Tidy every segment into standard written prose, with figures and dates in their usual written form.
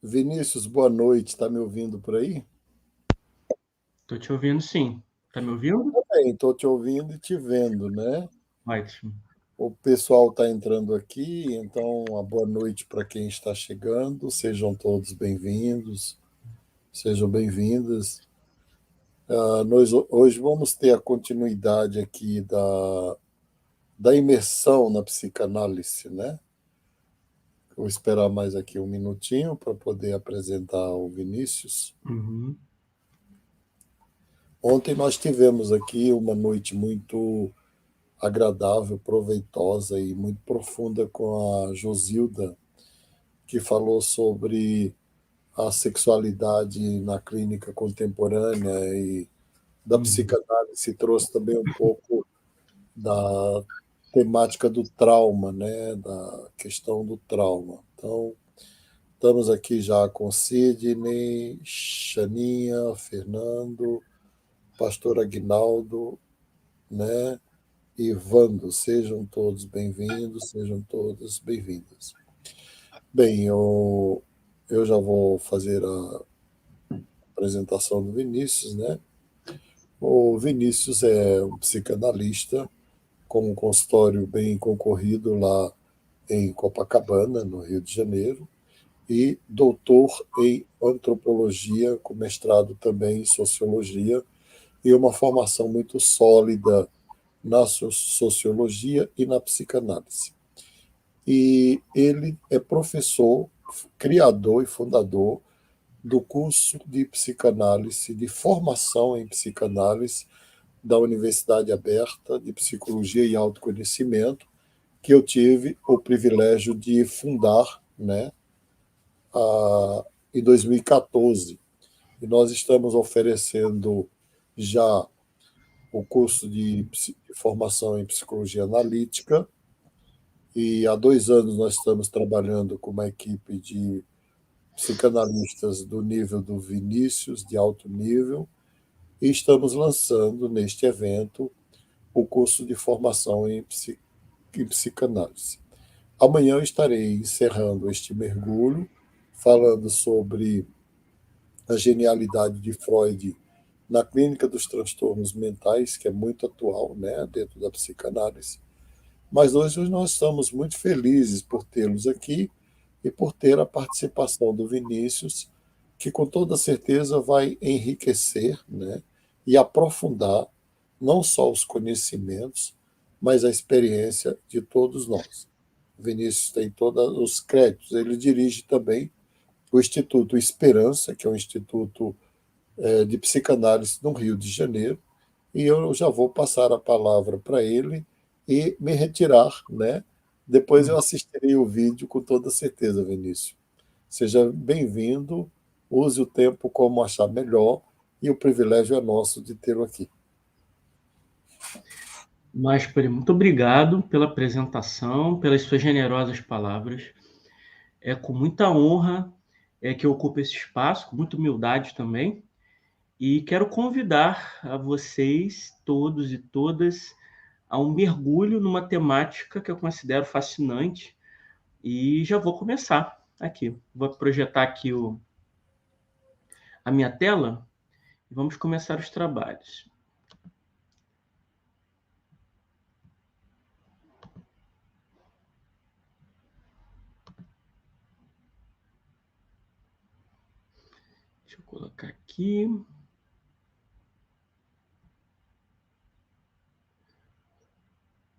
Vinícius, boa noite. Está me ouvindo por aí? Tô te ouvindo, sim. Tá me ouvindo? Bem, estou te ouvindo e te vendo, né? Ótimo. O pessoal está entrando aqui, então uma boa noite para quem está chegando. Sejam todos bem-vindos, sejam bem-vindas. Nós hoje vamos ter a continuidade aqui da imersão na psicanálise, né? Vou esperar mais aqui um minutinho para poder apresentar o Vinícius. Uhum. Ontem nós tivemos aqui uma noite muito agradável, proveitosa e muito profunda com a Josilda, que falou sobre a sexualidade na clínica contemporânea e da Uhum. psicanálise, trouxe também um pouco da temática do trauma, né, da questão do trauma. Então, estamos aqui já com Sidney, Xaninha, Fernando, pastor Aguinaldo, né, e Vando. Sejam todos bem-vindos, sejam todas bem-vindas. Bem, eu já vou fazer a apresentação do Vinícius, né? O Vinícius é um psicanalista com um consultório bem concorrido lá em Copacabana, no Rio de Janeiro, e doutor em antropologia, com mestrado também em sociologia, e uma formação muito sólida na sociologia e na psicanálise. E ele é professor, criador e fundador do curso de psicanálise, de formação em psicanálise da Universidade Aberta de Psicologia e Autoconhecimento, que eu tive o privilégio de fundar, né, em 2014. E nós estamos oferecendo já o curso de formação em psicologia analítica, e há 2 anos nós estamos trabalhando com uma equipe de psicanalistas do nível do Vinícius, de alto nível, e estamos lançando neste evento o curso de formação em psicanálise. Amanhã eu estarei encerrando este mergulho, falando sobre a genialidade de Freud na clínica dos transtornos mentais, que é muito atual, né, dentro da psicanálise. Mas hoje nós estamos muito felizes por tê-los aqui e por ter a participação do Vinícius, que com toda certeza vai enriquecer, né, e aprofundar não só os conhecimentos, mas a experiência de todos nós. O Vinícius tem todos os créditos, ele dirige também o Instituto Esperança, que é um instituto de psicanálise no Rio de Janeiro, e eu já vou passar a palavra para ele e me retirar, né? Depois eu Uhum. assistirei o vídeo com toda certeza, Vinícius. Seja bem-vindo, use o tempo como achar melhor e o privilégio é nosso de tê-lo aqui. Masperi, muito obrigado pela apresentação, pelas suas generosas palavras. É com muita honra que eu ocupo esse espaço, com muita humildade também. E quero convidar a vocês, todos e todas, a um mergulho numa temática que eu considero fascinante. E já vou começar aqui. Vou projetar aqui a minha tela e vamos começar os trabalhos. Deixa eu colocar aqui.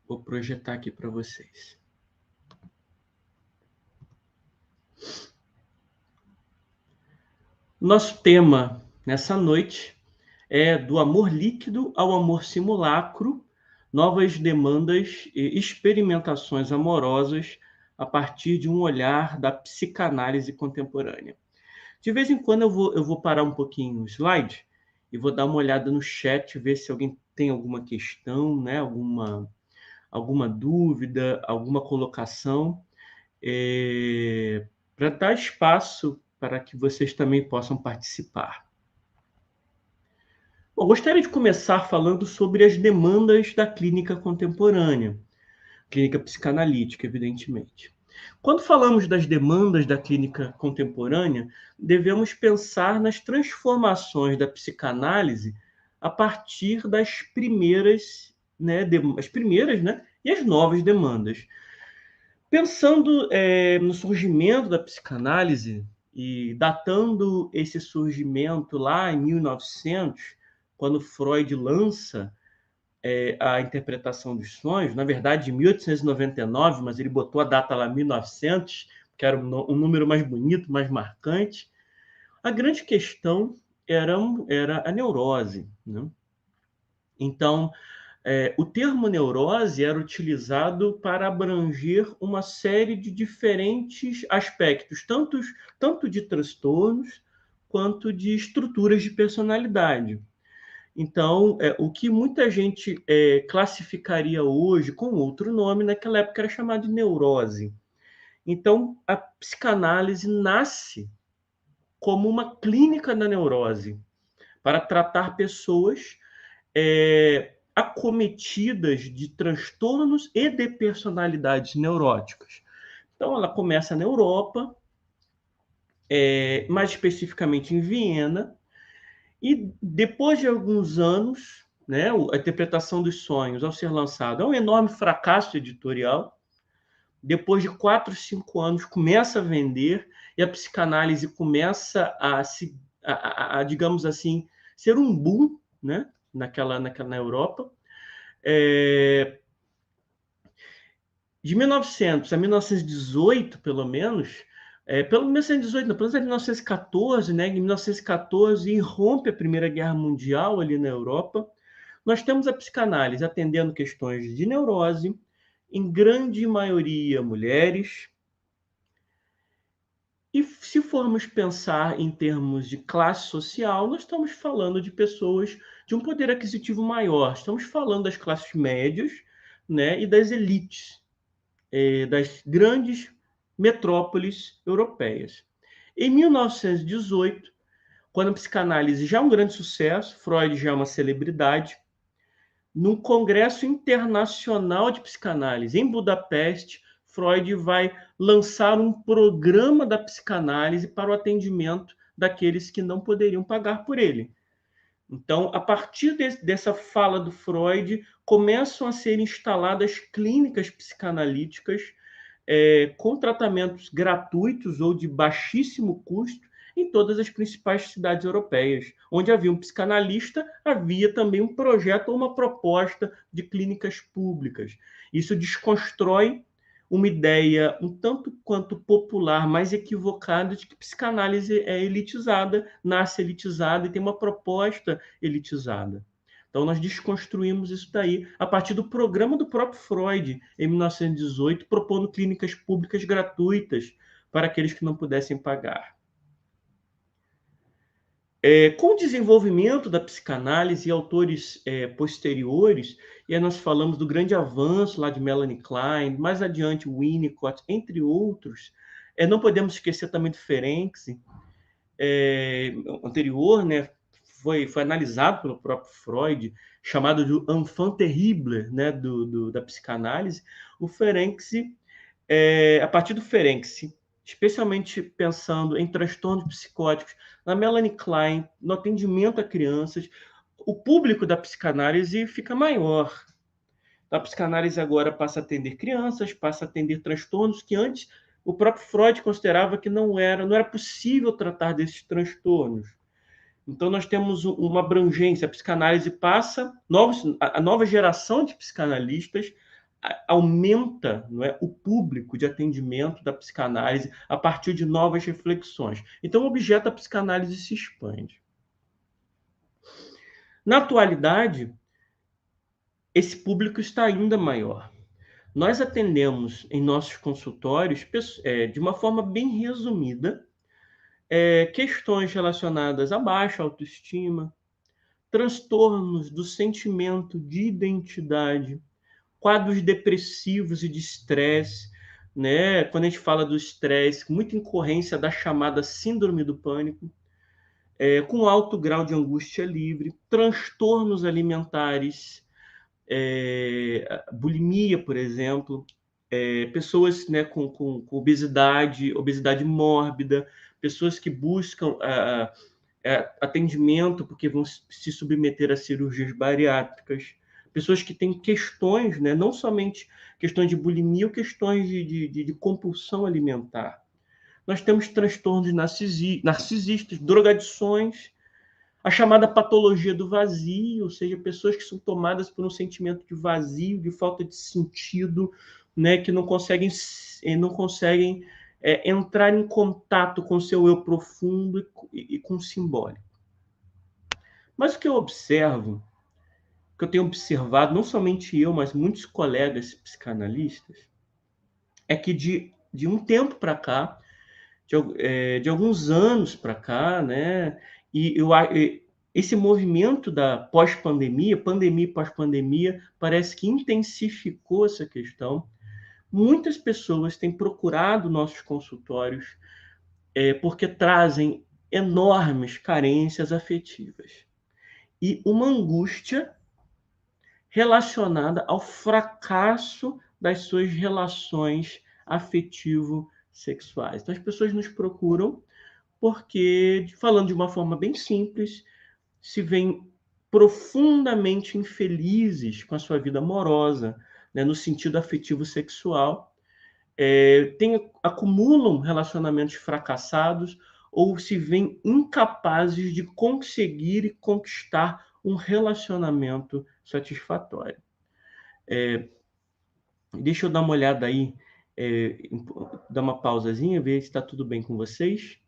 Vou projetar aqui para vocês. Nosso tema nessa noite é do amor líquido ao amor simulacro, novas demandas e experimentações amorosas a partir de um olhar da psicanálise contemporânea. De vez em quando eu vou parar um pouquinho o slide e vou dar uma olhada no chat, ver se alguém tem alguma questão, né? alguma dúvida, alguma colocação, para dar espaço para que vocês também possam participar. Bom, gostaria de começar falando sobre as demandas da clínica contemporânea, clínica psicanalítica, evidentemente. Quando falamos das demandas da clínica contemporânea, devemos pensar nas transformações da psicanálise a partir das primeiras, né, as primeiras, né, e as novas demandas. Pensando no surgimento da psicanálise e datando esse surgimento lá em 1900, quando Freud lança a interpretação dos sonhos, na verdade, em 1899, mas ele botou a data lá 1900, que era um número mais bonito, mais marcante. A grande questão era a neurose, né? Então, o termo neurose era utilizado para abranger uma série de diferentes aspectos, tanto de transtornos quanto de estruturas de personalidade. Então, o que muita gente classificaria hoje com outro nome, naquela época era chamado de neurose. Então, a psicanálise nasce como uma clínica da neurose, para tratar pessoas acometidas de transtornos e de personalidades neuróticas. Então, ela começa na Europa, mais especificamente em Viena, e depois de alguns anos, né, a interpretação dos sonhos, ao ser lançada, é um enorme fracasso editorial. Depois de 4, 5 anos, começa a vender e a psicanálise começa digamos assim, ser um boom, né, na Europa. De 1900 a 1918, pelo menos, pelo 1918, não, pelo menos 1914, né? Em 1914 irrompe a Primeira Guerra Mundial ali na Europa. Nós temos a psicanálise atendendo questões de neurose, em grande maioria mulheres. E se formos pensar em termos de classe social, nós estamos falando de pessoas de um poder aquisitivo maior. Estamos falando das classes médias, né, e das elites, das grandes metrópoles europeias. Em 1918, quando a psicanálise já é um grande sucesso, Freud já é uma celebridade, num congresso internacional de psicanálise em Budapeste, Freud vai lançar um programa da psicanálise para o atendimento daqueles que não poderiam pagar por ele. Então, a partir dessa fala do Freud, começam a ser instaladas clínicas psicanalíticas com tratamentos gratuitos ou de baixíssimo custo em todas as principais cidades europeias. Onde havia um psicanalista, havia também um projeto ou uma proposta de clínicas públicas. Isso desconstrói uma ideia um tanto quanto popular, mais equivocada, de que psicanálise é elitizada, nasce elitizada e tem uma proposta elitizada. Então, nós desconstruímos isso daí a partir do programa do próprio Freud, em 1918, propondo clínicas públicas gratuitas para aqueles que não pudessem pagar. Com o desenvolvimento da psicanálise e autores posteriores, e aí nós falamos do grande avanço lá de Melanie Klein, mais adiante Winnicott, entre outros, não podemos esquecer também do Ferenczi, anterior, né, foi analisado pelo próprio Freud, chamado de enfant terrible, né, da psicanálise. O Ferenczi, a partir do Ferenczi, especialmente pensando em transtornos psicóticos, na Melanie Klein, no atendimento a crianças, o público da psicanálise fica maior. A psicanálise agora passa a atender crianças, passa a atender transtornos que antes o próprio Freud considerava que não era possível tratar desses transtornos. Então, nós temos uma abrangência. A psicanálise passa, a nova geração de psicanalistas aumenta, não é, o público de atendimento da psicanálise a partir de novas reflexões. Então, o objeto da psicanálise se expande. Na atualidade, esse público está ainda maior. Nós atendemos em nossos consultórios, de uma forma bem resumida, questões relacionadas a baixa autoestima, transtornos do sentimento de identidade, quadros depressivos e de estresse, né? Quando a gente fala do estresse, muita incorrência da chamada síndrome do pânico, com alto grau de angústia livre, transtornos alimentares, bulimia, por exemplo, pessoas, né, com obesidade mórbida, pessoas que buscam atendimento porque vão se submeter a cirurgias bariátricas, pessoas que têm questões, né, não somente questões de bulimia ou questões de compulsão alimentar. Nós temos transtornos narcisistas, drogadições, a chamada patologia do vazio, ou seja, pessoas que são tomadas por um sentimento de vazio, de falta de sentido, né, que não conseguem entrar em contato com seu eu profundo e com o simbólico. Mas o que eu observo, o que eu tenho observado, não somente eu, mas muitos colegas psicanalistas, é que de um tempo para cá, de alguns anos para cá, né, esse movimento da pandemia e pós-pandemia, parece que intensificou essa questão. Muitas pessoas têm procurado nossos consultórios porque trazem enormes carências afetivas e uma angústia relacionada ao fracasso das suas relações afetivo-sexuais. Então, as pessoas nos procuram porque, falando de uma forma bem simples, se veem profundamente infelizes com a sua vida amorosa, né, no sentido afetivo-sexual, acumulam relacionamentos fracassados ou se veem incapazes de conseguir e conquistar um relacionamento satisfatório. Deixa eu dar uma olhada aí, dar uma pausazinha, ver se está tudo bem com vocês.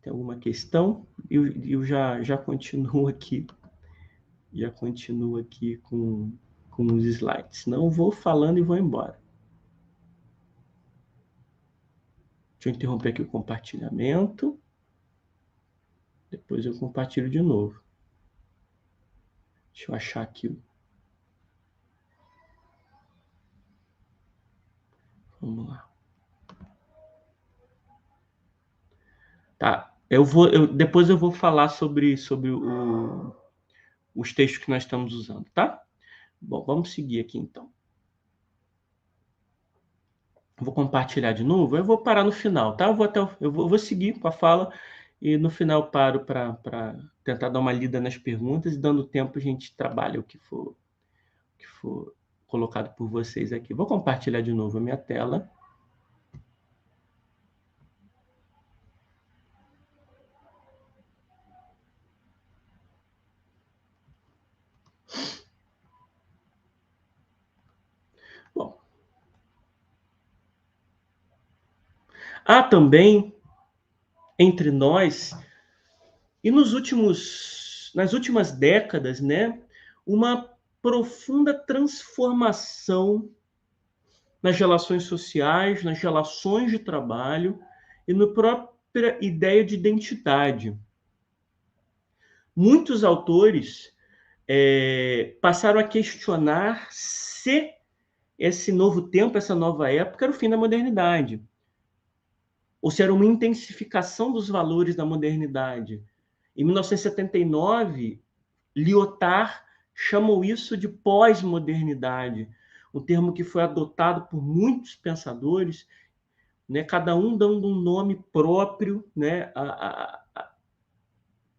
Tem alguma questão? Eu já continuo aqui. Já continuo aqui com os slides. Não vou falando e vou embora. Deixa eu interromper aqui o compartilhamento. Depois eu compartilho de novo. Deixa eu achar aqui. Vamos lá. Tá. Depois eu vou falar sobre os textos que nós estamos usando, tá? Bom, vamos seguir aqui então. Vou compartilhar de novo. Eu vou parar no final, tá? Eu vou seguir com a fala e no final eu paro para tentar dar uma lida nas perguntas e dando tempo a gente trabalha o que for colocado por vocês aqui. Vou compartilhar de novo a minha tela. Bom. Há também entre nós e nas últimas décadas, né, uma profunda transformação nas relações sociais, nas relações de trabalho e na própria ideia de identidade. Muitos autores passaram a questionar se esse novo tempo, essa nova época, era o fim da modernidade, ou se era uma intensificação dos valores da modernidade. Em 1979, Lyotard chamou isso de pós-modernidade, um termo que foi adotado por muitos pensadores, né, cada um dando um nome próprio, né, a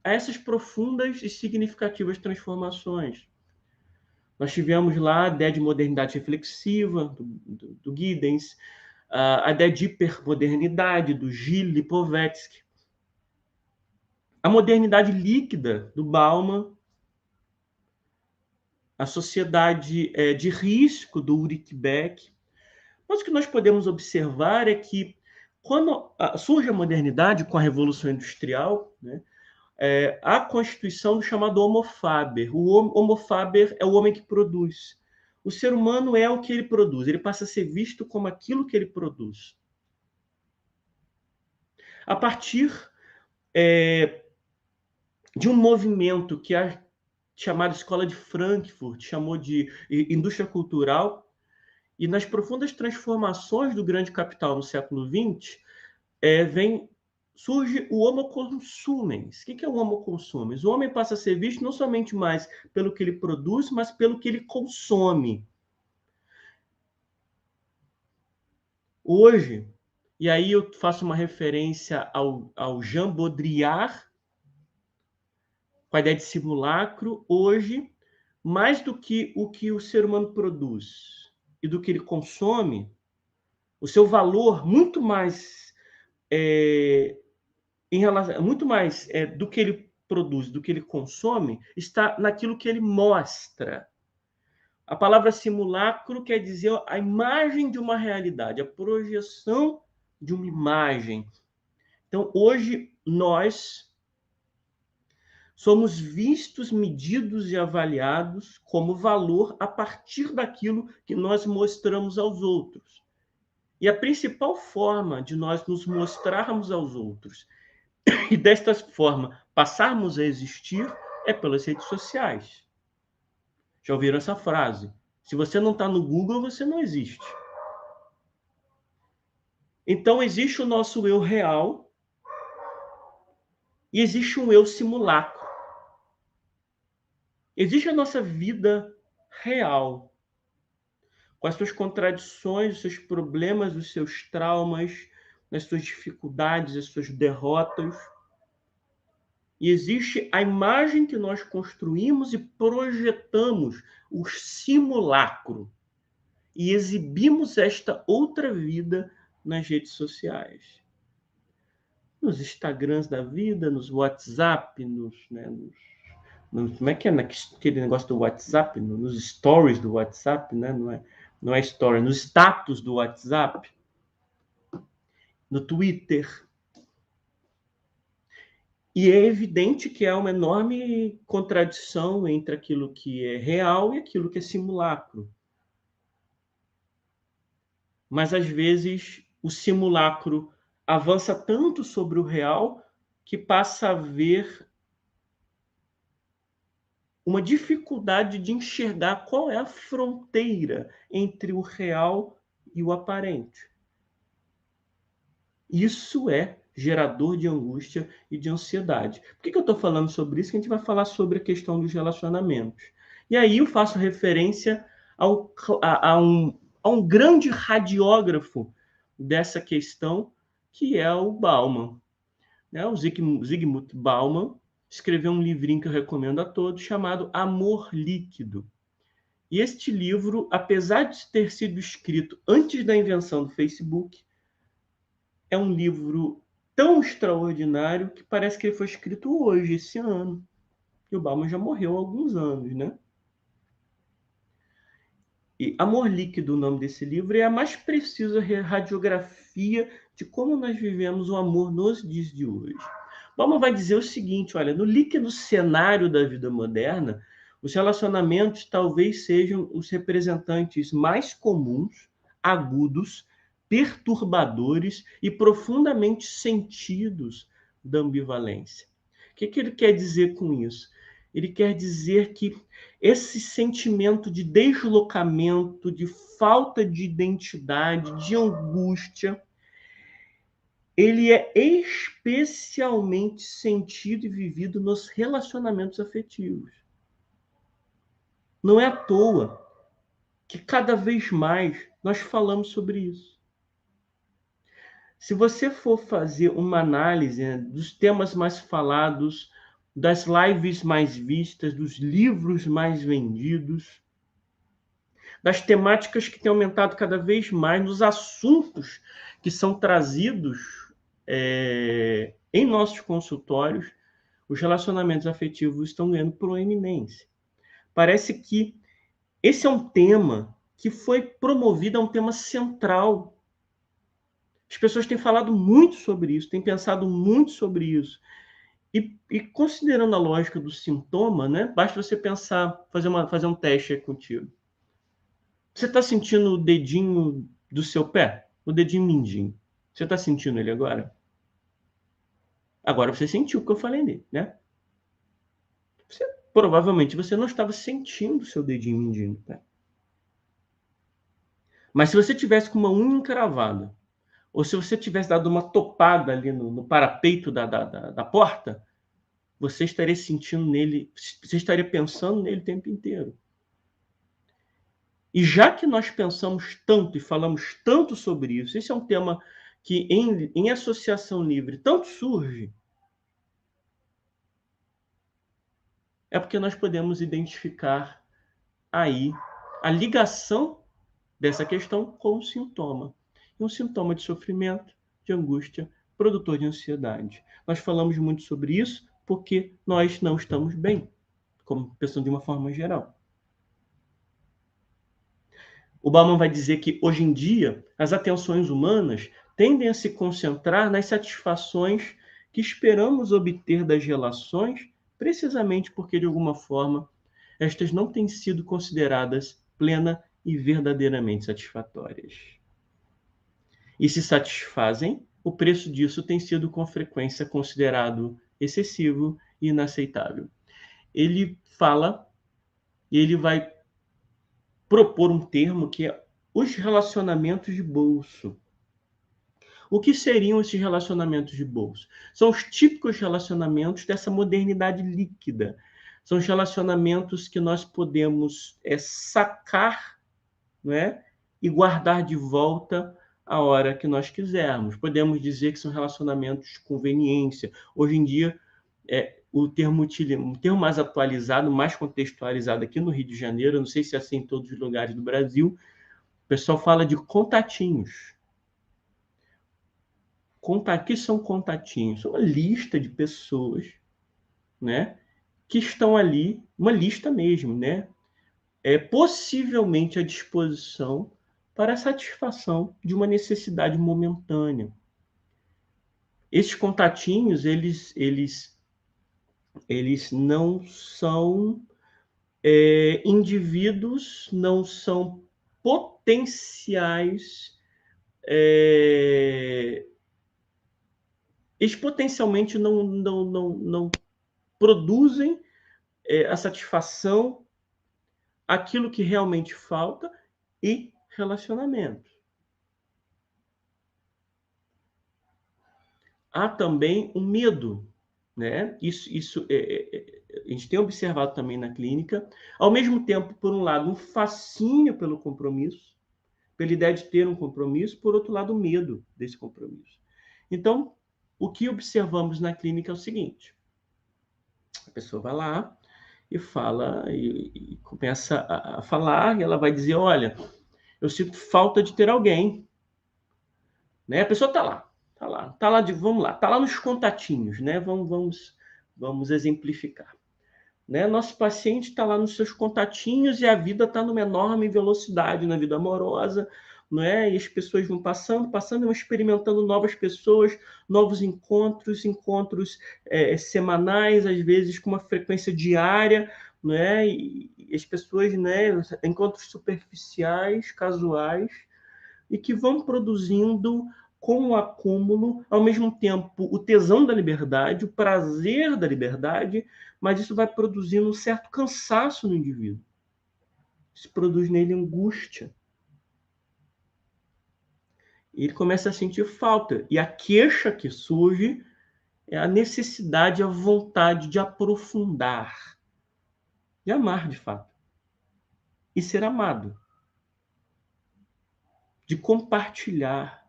essas profundas e significativas transformações. Nós tivemos lá a ideia de modernidade reflexiva, do Giddens, a ideia de hipermodernidade, do Gilles Lipovetsky, a modernidade líquida, do Bauman, a sociedade de risco, do Ulrich Beck. Mas o que nós podemos observar é que, quando surge a modernidade com a Revolução Industrial, né, a constituição do chamado Homo Faber. O Homo Faber é o homem que produz. O ser humano é o que ele produz. Ele passa a ser visto como aquilo que ele produz. A partir de um movimento que a chamada Escola de Frankfurt chamou de indústria cultural, e nas profundas transformações do grande capital no século XX, surge o homo consumens. O que é o homo consumens? O homem passa a ser visto não somente mais pelo que ele produz, mas pelo que ele consome. Hoje, e aí eu faço uma referência ao Jean Baudrillard, com a ideia de simulacro, hoje, mais do que o ser humano produz e do que ele consome, o seu valor muito mais em relação, muito mais do que ele produz, do que ele consome, está naquilo que ele mostra. A palavra simulacro quer dizer a imagem de uma realidade, a projeção de uma imagem. Então, hoje, nós somos vistos, medidos e avaliados como valor a partir daquilo que nós mostramos aos outros. E a principal forma de nós nos mostrarmos aos outros e desta forma passarmos a existir é pelas redes sociais. Já ouviram essa frase? Se você não está no Google, você não existe. Então, existe o nosso eu real e existe um eu simulacro. Existe a nossa vida real, com as suas contradições, os seus problemas, os seus traumas, as suas dificuldades, as suas derrotas. E existe a imagem que nós construímos e projetamos, o simulacro, e exibimos esta outra vida nas redes sociais. Nos Instagrams da vida, nos WhatsApp, como é que é aquele negócio do WhatsApp? Nos stories do WhatsApp, né? Não é story, nos status do WhatsApp, no Twitter. E é evidente que há uma enorme contradição entre aquilo que é real e aquilo que é simulacro. Mas, às vezes, o simulacro avança tanto sobre o real que passa a haver uma dificuldade de enxergar qual é a fronteira entre o real e o aparente. Isso é gerador de angústia e de ansiedade. Por que eu estou falando sobre isso? Que a gente vai falar sobre a questão dos relacionamentos. E aí eu faço referência a um grande radiógrafo dessa questão, que é o Bauman. O Zygmunt Bauman escreveu um livrinho que eu recomendo a todos, chamado Amor Líquido. E este livro, apesar de ter sido escrito antes da invenção do Facebook, é um livro tão extraordinário que parece que ele foi escrito hoje, esse ano. E o Bauman já morreu há alguns anos, né? E Amor Líquido, o nome desse livro, é a mais precisa radiografia de como nós vivemos o amor nos dias de hoje. Bauman vai dizer o seguinte, olha, no líquido cenário da vida moderna, os relacionamentos talvez sejam os representantes mais comuns, agudos, perturbadores e profundamente sentidos da ambivalência. O que ele quer dizer com isso? Ele quer dizer que esse sentimento de deslocamento, de falta de identidade, de angústia, ele é especialmente sentido e vivido nos relacionamentos afetivos. Não é à toa que cada vez mais nós falamos sobre isso. Se você for fazer uma análise, né, dos temas mais falados, das lives mais vistas, dos livros mais vendidos, das temáticas que têm aumentado cada vez mais, nos assuntos que são trazidos em nossos consultórios, os relacionamentos afetivos estão ganhando proeminência. Parece que esse é um tema que foi promovido, é um tema central. As pessoas têm falado muito sobre isso, têm pensado muito sobre isso. E considerando a lógica do sintoma, né, basta você pensar, fazer um teste aí contigo. Você está sentindo o dedinho do seu pé? O dedinho mindinho. Você está sentindo ele agora? Agora você sentiu o que eu falei nele, né? Provavelmente você não estava sentindo o seu dedinho mindinho do pé. Mas se você tivesse com uma unha encravada, ou se você tivesse dado uma topada ali no parapeito da porta, você estaria sentindo nele, você estaria pensando nele o tempo inteiro. E já que nós pensamos tanto e falamos tanto sobre isso, esse é um tema que em associação livre tanto surge, é porque nós podemos identificar aí a ligação dessa questão com o sintoma. E um sintoma de sofrimento, de angústia, produtor de ansiedade. Nós falamos muito sobre isso porque nós não estamos bem, como pensando de uma forma geral. O Bauman vai dizer que, hoje em dia, as atenções humanas tendem a se concentrar nas satisfações que esperamos obter das relações, precisamente porque, de alguma forma, estas não têm sido consideradas plena e verdadeiramente satisfatórias. E se satisfazem, o preço disso tem sido com frequência considerado excessivo e inaceitável. Ele fala, e ele vai propor um termo que é os relacionamentos de bolso. O que seriam esses relacionamentos de bolso? São os típicos relacionamentos dessa modernidade líquida. São os relacionamentos que nós podemos sacar, não é? E guardar de volta a hora que nós quisermos. Podemos dizer que são relacionamentos de conveniência. Hoje em dia, o termo mais atualizado, mais contextualizado aqui no Rio de Janeiro, não sei se é assim em todos os lugares do Brasil, o pessoal fala de contatinhos. O que são contatinhos? São uma lista de pessoas, né, que estão ali, uma lista mesmo, né, possivelmente à disposição para a satisfação de uma necessidade momentânea. Esses contatinhos, eles não são indivíduos, não são potenciais. Eles potencialmente não produzem a satisfação, aquilo que realmente falta, e relacionamento. Há também um medo, né? Isso a gente tem observado também na clínica. Ao mesmo tempo, por um lado, um fascínio pelo compromisso, pela ideia de ter um compromisso, por outro lado, o medo desse compromisso. Então, o que observamos na clínica é o seguinte: a pessoa vai lá e fala, e começa a falar, e ela vai dizer: olha, eu sinto falta de ter alguém. Né? A pessoa está lá, vamos lá, está lá nos contatinhos, né? Vamos exemplificar. Né? Nosso paciente está lá nos seus contatinhos e a vida está numa enorme velocidade na vida amorosa, não é? E as pessoas vão passando, vão experimentando novas pessoas, novos encontros semanais, às vezes com uma frequência diária, não é? E as pessoas, né? Encontros superficiais, casuais, e que vão produzindo, com o acúmulo, ao mesmo tempo, o tesão da liberdade, o prazer da liberdade, mas isso vai produzindo um certo cansaço no indivíduo. Isso produz nele angústia. E ele começa a sentir falta. E a queixa que surge é a necessidade, a vontade de aprofundar, de amar de fato, e ser amado, de compartilhar,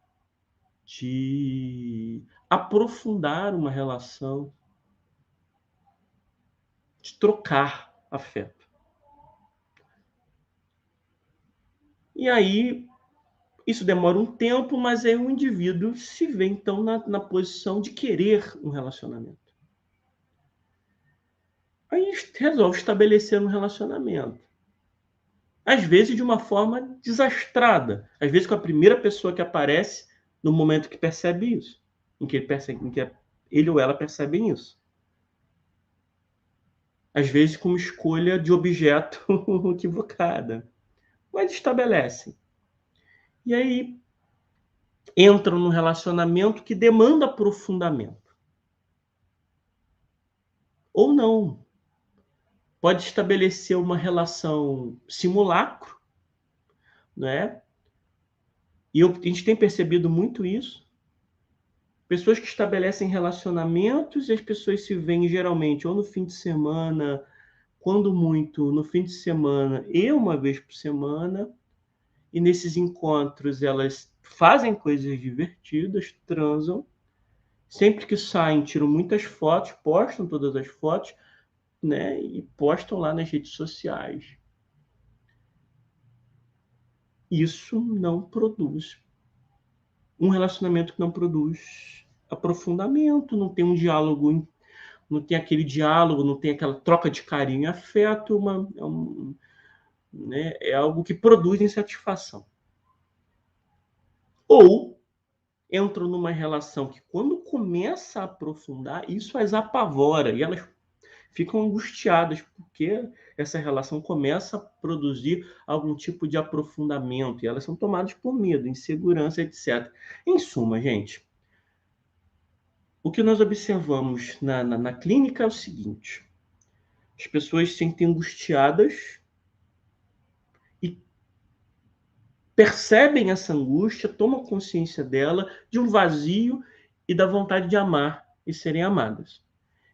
de aprofundar uma relação, de trocar afeto. E aí, isso demora um tempo, mas aí o indivíduo se vê, então, na posição de querer um relacionamento. Aí resolve estabelecer um relacionamento. Às vezes de uma forma desastrada. Às vezes com a primeira pessoa que aparece no momento que percebe isso. Em que ele ou ela percebem isso. Às vezes com uma escolha de objeto equivocada. Mas estabelecem. E aí entram num relacionamento que demanda aprofundamento. Ou não. Pode estabelecer uma relação simulacro, né? E a gente tem percebido muito isso. Pessoas que estabelecem relacionamentos e as pessoas se veem geralmente ou no fim de semana quando muito, no fim de semana e uma vez por semana. E nesses encontros elas fazem coisas divertidas, transam. Sempre que saem, tiram muitas fotos, postam todas as fotos, né? E postam lá nas redes sociais. Isso não produz um relacionamento que não produz aprofundamento, não tem um diálogo, não tem aquele diálogo, não tem aquela troca de carinho e afeto, né, é algo que produz insatisfação. Ou entram numa relação que, quando começa a aprofundar, isso as apavora e elas ficam angustiadas porque essa relação começa a produzir algum tipo de aprofundamento e elas são tomadas por medo, insegurança, etc. Em suma, gente, o que nós observamos na clínica é o seguinte: as pessoas se sentem angustiadas e percebem essa angústia, tomam consciência dela, de um vazio e da vontade de amar e serem amadas.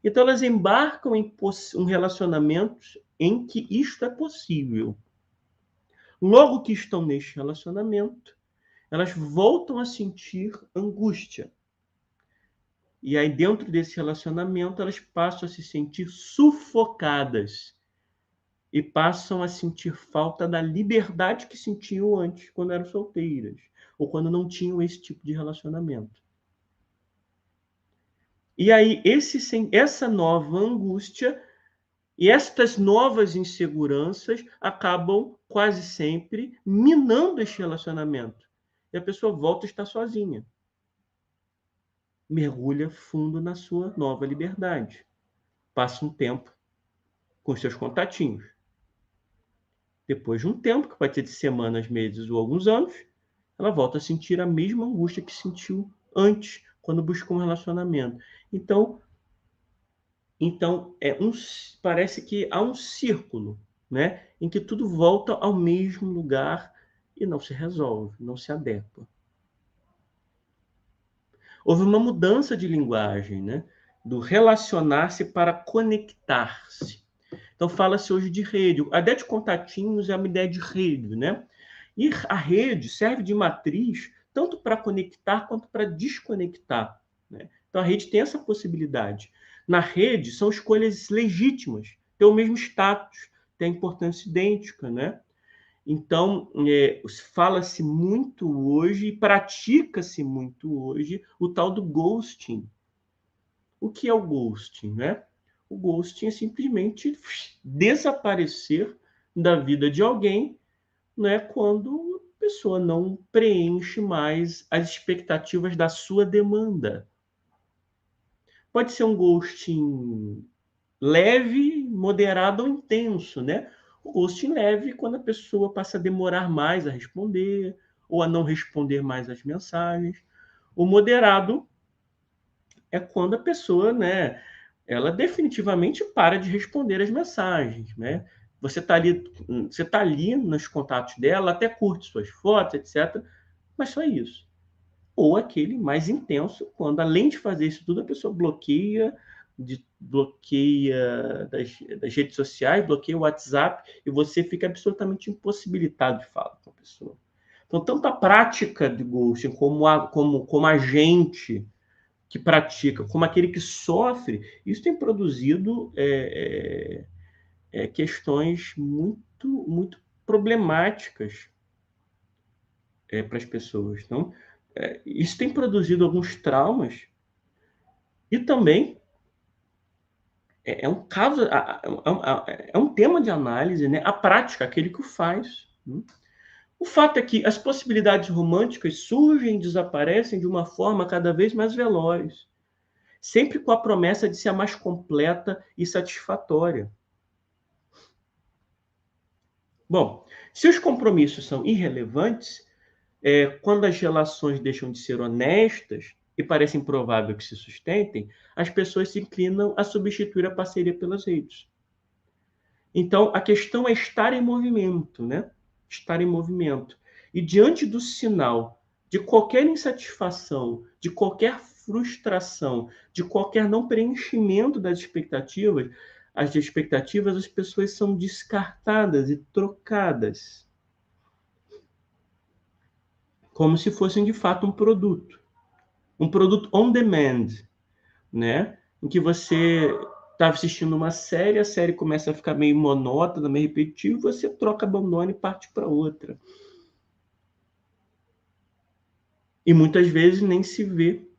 Então elas embarcam em um relacionamento em que isto é possível. Logo que estão neste relacionamento, elas voltam a sentir angústia. E aí, dentro desse relacionamento, elas passam a se sentir sufocadas e passam a sentir falta da liberdade que sentiam antes, quando eram solteiras, ou quando não tinham esse tipo de relacionamento. E aí, essa nova angústia e estas novas inseguranças acabam quase sempre minando este relacionamento. E a pessoa volta a estar sozinha. Mergulha fundo na sua nova liberdade. Passa um tempo com seus contatinhos. Depois de um tempo, que pode ser de semanas, meses ou alguns anos, ela volta a sentir a mesma angústia que sentiu antes, quando buscou um relacionamento. Então parece que há um círculo, né, em que tudo volta ao mesmo lugar e não se resolve, não se adequa. Houve uma mudança de linguagem, né, do relacionar-se para conectar-se. Então fala-se hoje de rede. A ideia de contatinhos é uma ideia de rede, né? E a rede serve de matriz tanto para conectar quanto para desconectar, né? Então a rede tem essa possibilidade. Na rede são escolhas legítimas, tem o mesmo status, tem a importância idêntica, né? Então, fala-se muito hoje, pratica-se muito hoje, o tal do ghosting. O que é o ghosting, né? O ghosting é simplesmente desaparecer da vida de alguém, né, quando a pessoa não preenche mais as expectativas da sua demanda. Pode ser um ghosting leve, moderado ou intenso, né? O ghosting leve quando a pessoa passa a demorar mais a responder ou a não responder mais as mensagens. O moderado é quando a pessoa, né, ela definitivamente para de responder as mensagens, né? Você tá ali nos contatos dela, até curte suas fotos, etc. Mas só isso. Ou aquele mais intenso, quando além de fazer isso tudo, a pessoa bloqueia das redes sociais, bloqueia o WhatsApp e você fica absolutamente impossibilitado de falar com a pessoa. Então, tanto a prática de ghosting como agente que pratica, como aquele que sofre, isso tem produzido questões muito, muito problemáticas para as pessoas. Então, isso tem produzido alguns traumas e também um caso, é um tema de análise, né? A prática, aquele que o faz. Né? O fato é que as possibilidades românticas surgem e desaparecem de uma forma cada vez mais veloz, sempre com a promessa de ser a mais completa e satisfatória. Bom, se os compromissos são irrelevantes, quando as relações deixam de ser honestas e parece improvável que se sustentem, as pessoas se inclinam a substituir a parceria pelas redes. Então, a questão é estar em movimento, né? Estar em movimento. E diante do sinal de qualquer insatisfação, de qualquer frustração, de qualquer não preenchimento das expectativas, as expectativas, as pessoas são descartadas e trocadas, como se fossem de fato um produto on demand, né? Em que você está assistindo uma série, a série começa a ficar meio monótona, meio repetitiva, você troca, abandona e parte para outra. E muitas vezes nem se vê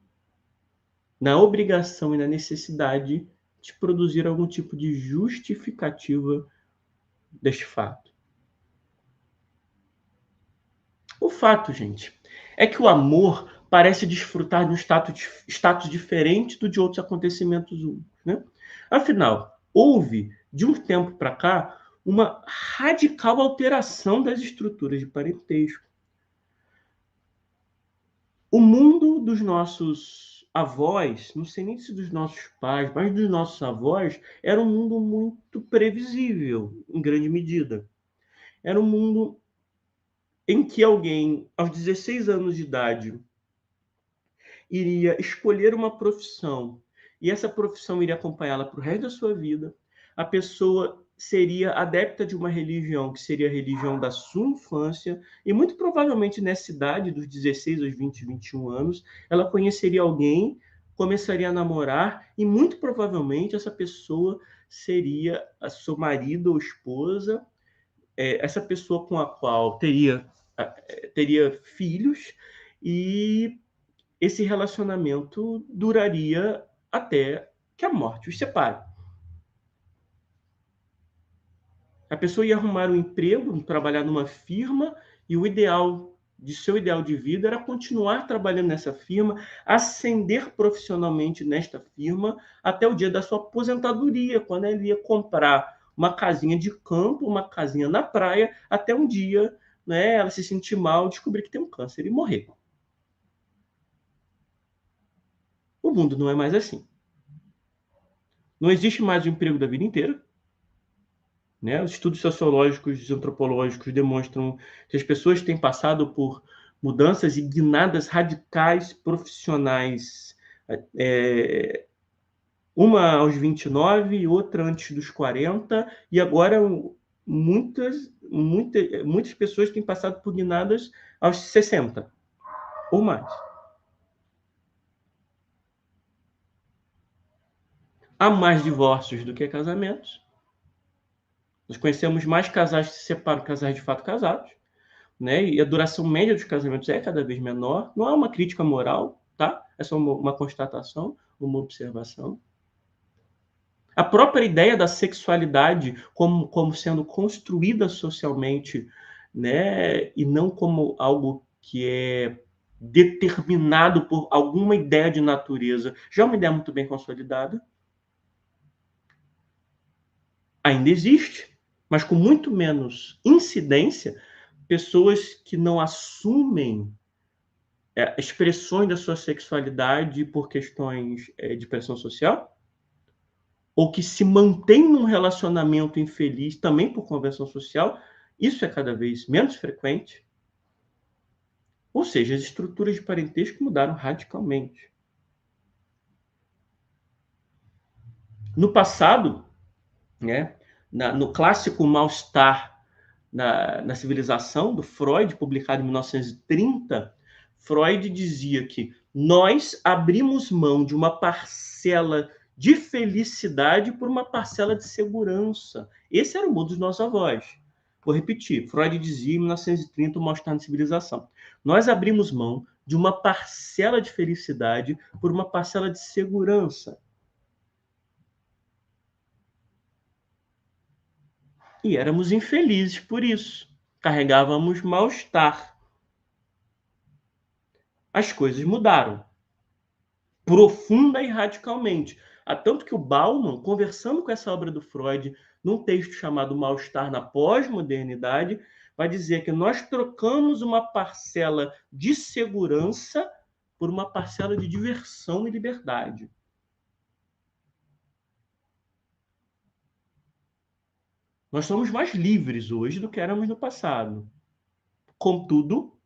na obrigação e na necessidade de produzir algum tipo de justificativa deste fato. O fato, gente, é que o amor parece desfrutar de um status diferente do de outros acontecimentos únicos, né? Afinal, houve, de um tempo para cá, uma radical alteração das estruturas de parentesco. O mundo dos nossos avós, não sei nem se dos nossos pais, mas dos nossos avós, era um mundo muito previsível, em grande medida. Era um mundo em que alguém, aos 16 anos de idade, iria escolher uma profissão e essa profissão iria acompanhá-la para o resto da sua vida. A pessoa seria adepta de uma religião que seria a religião da sua infância e muito provavelmente nessa idade, dos 16 aos 20, 21 anos, ela conheceria alguém, começaria a namorar e muito provavelmente essa pessoa seria a seu marido ou esposa, essa pessoa com a qual teria filhos e esse relacionamento duraria até que a morte os separe. A pessoa ia arrumar um emprego, trabalhar numa firma, e o seu ideal de vida era continuar trabalhando nessa firma, ascender profissionalmente nesta firma até o dia da sua aposentadoria, quando ele ia comprar uma casinha de campo, uma casinha na praia, até um dia, né, ela se sentir mal, descobrir que tem um câncer e morrer. O mundo não é mais assim. Não existe mais o emprego da vida inteira. Né? Os estudos sociológicos e antropológicos demonstram que as pessoas têm passado por mudanças e guinadas radicais profissionais. Uma aos 29 e outra antes dos 40, e agora muitas pessoas têm passado por guinadas aos 60 ou mais. Há mais divórcios do que casamentos. Nós conhecemos mais casais que se separam que casais de fato casados, né? E a duração média dos casamentos é cada vez menor. Não é uma crítica moral, tá? É só uma constatação, uma observação. A própria ideia da sexualidade como sendo construída socialmente, né? E não como algo que é determinado por alguma ideia de natureza, já é uma ideia muito bem consolidada. Ainda existe, mas com muito menos incidência, pessoas que não assumem expressões da sua sexualidade por questões de pressão social, ou que se mantêm num relacionamento infeliz também por convenção social, isso é cada vez menos frequente. Ou seja, as estruturas de parentesco mudaram radicalmente. No passado, né, no clássico Mal-Estar na Civilização, do Freud, publicado em 1930, Freud dizia que nós abrimos mão de uma parcela de felicidade por uma parcela de segurança. Esse era o mundo dos nossos avós. Vou repetir, Freud dizia em 1930, o Mal-Estar na Civilização. Nós abrimos mão de uma parcela de felicidade por uma parcela de segurança. E éramos infelizes por isso. Carregávamos mal-estar. As coisas mudaram. Profunda e radicalmente. Há tanto que o Bauman, conversando com essa obra do Freud, num texto chamado Mal-Estar na Pós-Modernidade, vai dizer que nós trocamos uma parcela de segurança por uma parcela de diversão e liberdade. Nós somos mais livres hoje do que éramos no passado. Contudo,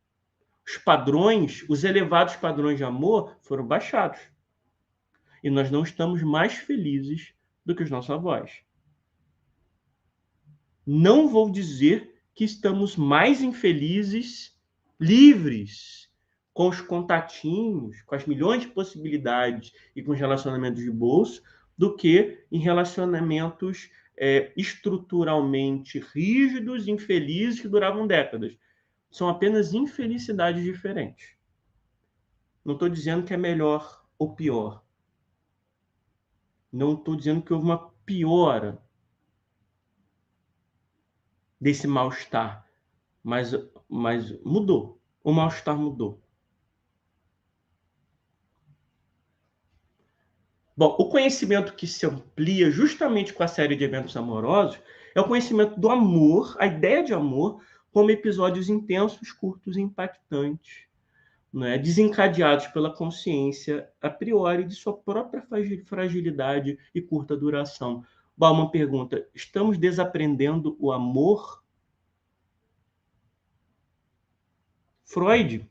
os elevados padrões de amor foram baixados. E nós não estamos mais felizes do que os nossos avós. Não vou dizer que estamos mais infelizes, livres, com os contatinhos, com as milhões de possibilidades e com os relacionamentos de bolso, do que em relacionamentos estruturalmente rígidos, infelizes, que duravam décadas. São apenas infelicidades diferentes. Não estou dizendo que é melhor ou pior. Não estou dizendo que houve uma piora desse mal-estar, mas mudou. O mal-estar mudou. Bom, o conhecimento que se amplia justamente com a série de eventos amorosos é o conhecimento do amor, a ideia de amor, como episódios intensos, curtos e impactantes, né, desencadeados pela consciência a priori de sua própria fragilidade e curta duração. Bauman pergunta: estamos desaprendendo o amor? Freud,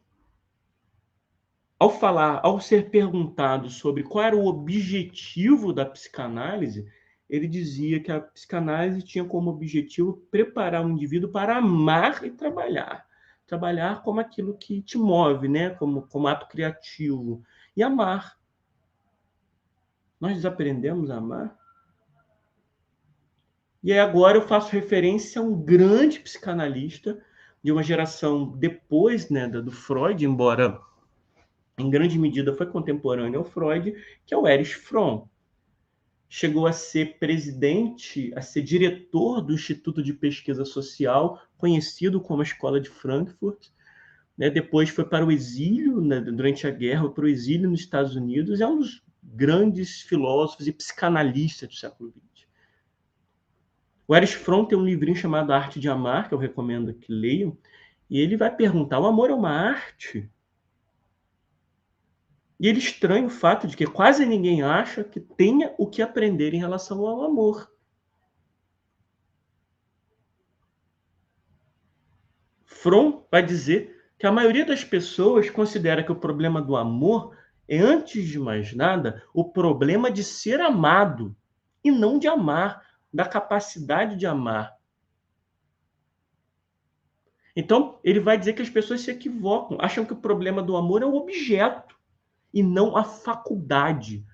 ao ser perguntado sobre qual era o objetivo da psicanálise, ele dizia que a psicanálise tinha como objetivo preparar o indivíduo para amar e trabalhar. Trabalhar como aquilo que te move, né? como ato criativo. E amar. Nós desaprendemos a amar? E aí agora eu faço referência a um grande psicanalista de uma geração depois, né, do Freud, embora em grande medida foi contemporâneo ao Freud, que é o Erich Fromm. Chegou a ser presidente, a ser diretor do Instituto de Pesquisa Social, conhecido como a Escola de Frankfurt. Né? Depois foi para o exílio, né, durante a guerra, para o exílio nos Estados Unidos. É um dos grandes filósofos e psicanalistas do século XX. O Erich Fromm tem um livrinho chamado A Arte de Amar, que eu recomendo que leiam, e ele vai perguntar: o amor é uma arte? E ele estranha o fato de que quase ninguém acha que tenha o que aprender em relação ao amor. Fromm vai dizer que a maioria das pessoas considera que o problema do amor é, antes de mais nada, o problema de ser amado, e não de amar, da capacidade de amar. Então, ele vai dizer que as pessoas se equivocam, acham que o problema do amor é o objeto e não a faculdade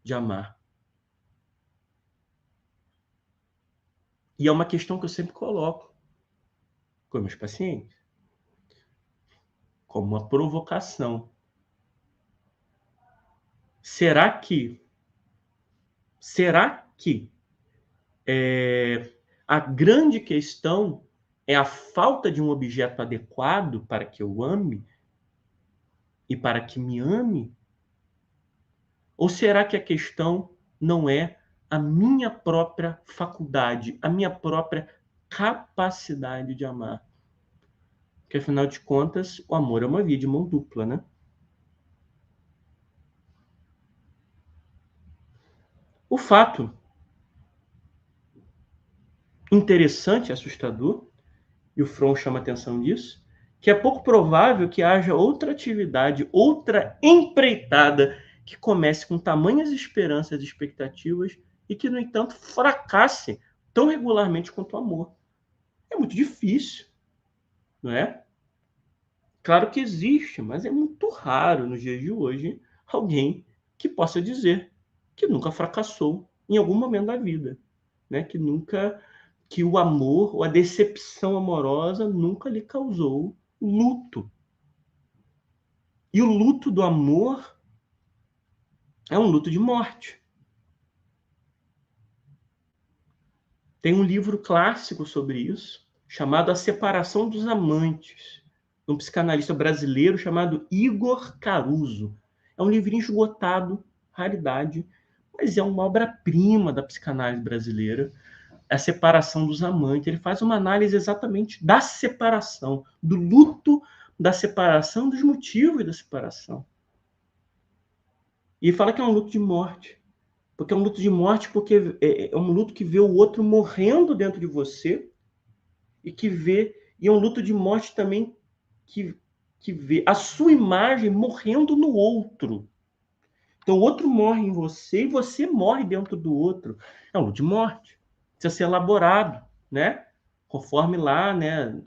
de amar. E é uma questão que eu sempre coloco com meus pacientes, como uma provocação. Será que a grande questão é a falta de um objeto adequado para que eu ame e para que me ame? Ou será que a questão não é a minha própria faculdade, a minha própria capacidade de amar? Porque, afinal de contas, o amor é uma via de mão dupla, né? O fato interessante, assustador, e o Fromm chama atenção disso, que é pouco provável que haja outra atividade, outra empreitada que comece com tamanhas esperanças e expectativas e que, no entanto, fracasse tão regularmente quanto o amor. É muito difícil, não é? Claro que existe, mas é muito raro nos dias de hoje alguém que possa dizer que nunca fracassou em algum momento da vida, né? Que o amor ou a decepção amorosa nunca lhe causou luto. E o luto do amor é um luto de morte. Tem um livro clássico sobre isso, chamado A Separação dos Amantes, de um psicanalista brasileiro chamado Igor Caruso. É um livrinho esgotado, raridade, mas é uma obra-prima da psicanálise brasileira. A separação dos amantes. Ele faz uma análise exatamente da separação, do luto da separação, dos motivos da separação. E ele fala que é um luto de morte. Porque é um luto de morte porque é um luto que vê o outro morrendo dentro de você e é um luto de morte também que vê a sua imagem morrendo no outro. Então o outro morre em você e você morre dentro do outro. É um luto de morte. Precisa ser elaborado, né? conforme lá, né,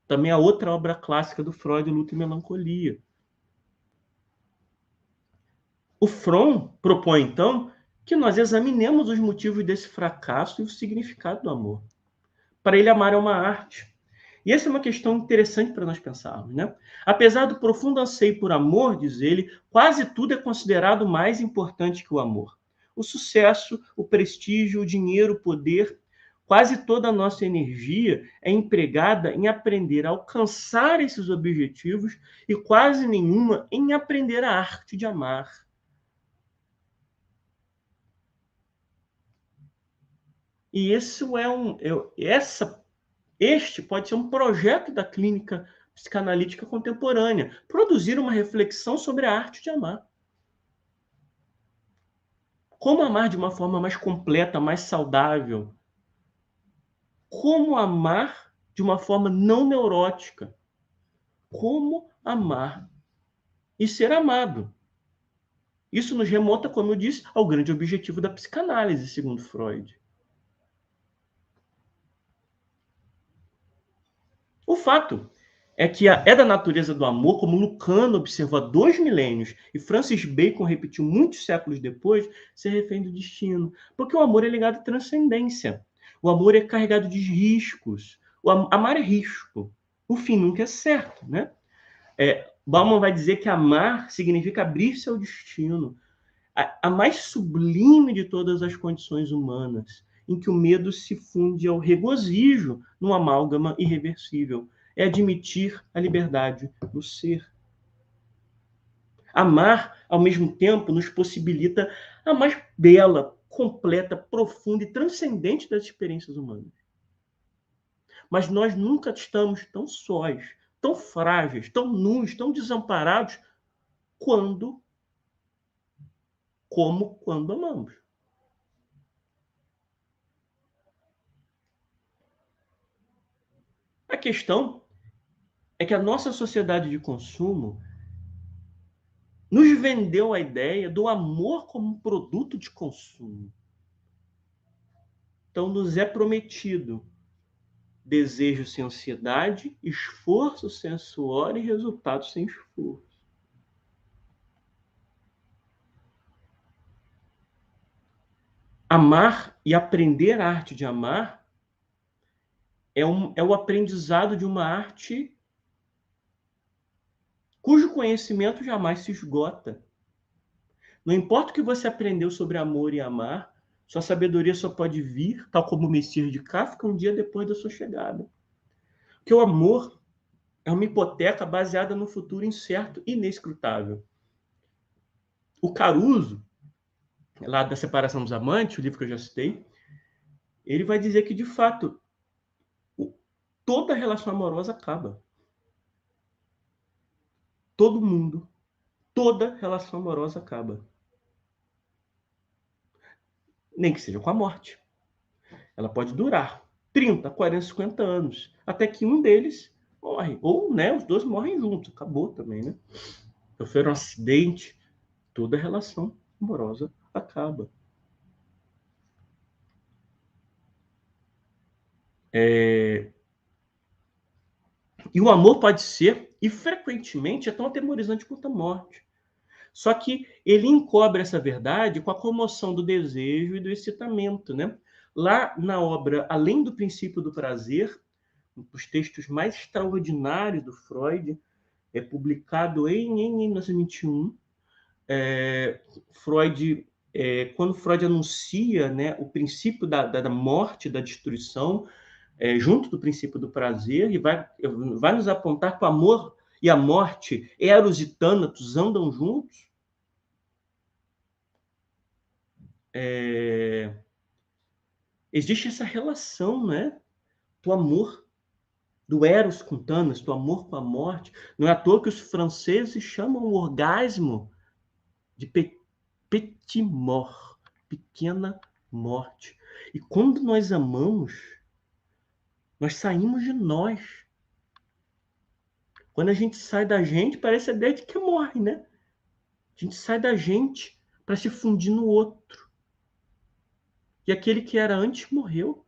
também a outra obra clássica do Freud, Luto e Melancolia. O Fromm propõe, então, que nós examinemos os motivos desse fracasso e o significado do amor. Para ele, amar é uma arte. E essa é uma questão interessante para nós pensarmos, né? Apesar do profundo anseio por amor, diz ele, quase tudo é considerado mais importante que o amor. O sucesso, o prestígio, o dinheiro, o poder, quase toda a nossa energia é empregada em aprender a alcançar esses objetivos e quase nenhuma em aprender a arte de amar. E este pode ser um projeto da clínica psicanalítica contemporânea, produzir uma reflexão sobre a arte de amar. Como amar de uma forma mais completa, mais saudável? Como amar de uma forma não neurótica? Como amar e ser amado? Isso nos remonta, como eu disse, ao grande objetivo da psicanálise, segundo Freud. O fato é que é da natureza do amor, como Lucano observou há 2 milênios e Francis Bacon repetiu muitos séculos depois, ser refém do destino. Porque o amor é ligado à transcendência. O amor é carregado de riscos. Amar é risco. O fim nunca é certo, né? Bauman vai dizer que amar significa abrir-se ao destino. A mais sublime de todas as condições humanas, em que o medo se funde ao regozijo num amálgama irreversível. É admitir a liberdade no ser. Amar, ao mesmo tempo, nos possibilita a mais bela, completa, profunda e transcendente das experiências humanas. Mas nós nunca estamos tão sós, tão frágeis, tão nus, tão desamparados como quando amamos. A questão é que a nossa sociedade de consumo nos vendeu a ideia do amor como um produto de consumo. Então, nos é prometido desejo sem ansiedade, esforço sem suor e resultado sem esforço. Amar e aprender a arte de amar é o aprendizado de uma arte cujo conhecimento jamais se esgota. Não importa o que você aprendeu sobre amor e amar, sua sabedoria só pode vir, tal como o Messias de Kafka, um dia depois da sua chegada. Porque o amor é uma hipoteca baseada no futuro incerto e inescrutável. O Caruso, lá da Separação dos Amantes, o livro que eu já citei, ele vai dizer que, de fato, toda relação amorosa acaba. Todo mundo, toda relação amorosa acaba. Nem que seja com a morte. Ela pode durar 30, 40, 50 anos, até que um deles morre. Ou, né, os dois morrem juntos. Acabou também, né? Sofreram um acidente, toda relação amorosa acaba. E o amor pode ser, e frequentemente é tão atemorizante quanto a morte. Só que ele encobre essa verdade com a comoção do desejo e do excitamento, né? Lá na obra Além do Princípio do Prazer, um dos textos mais extraordinários do Freud, é publicado em 1921, Freud, quando Freud anuncia, né, o princípio da morte, da destruição, junto do princípio do prazer, e vai nos apontar que o amor e a morte, Eros e Thanatos, andam juntos. Existe essa relação, né, do amor, do Eros com Thanatos, do amor com a morte. Não é à toa que os franceses chamam o orgasmo de petit mort, pequena morte. E quando nós amamos, nós saímos de nós. Quando a gente sai da gente, parece a ideia de que morre, né? A gente sai da gente para se fundir no outro. E aquele que era antes morreu.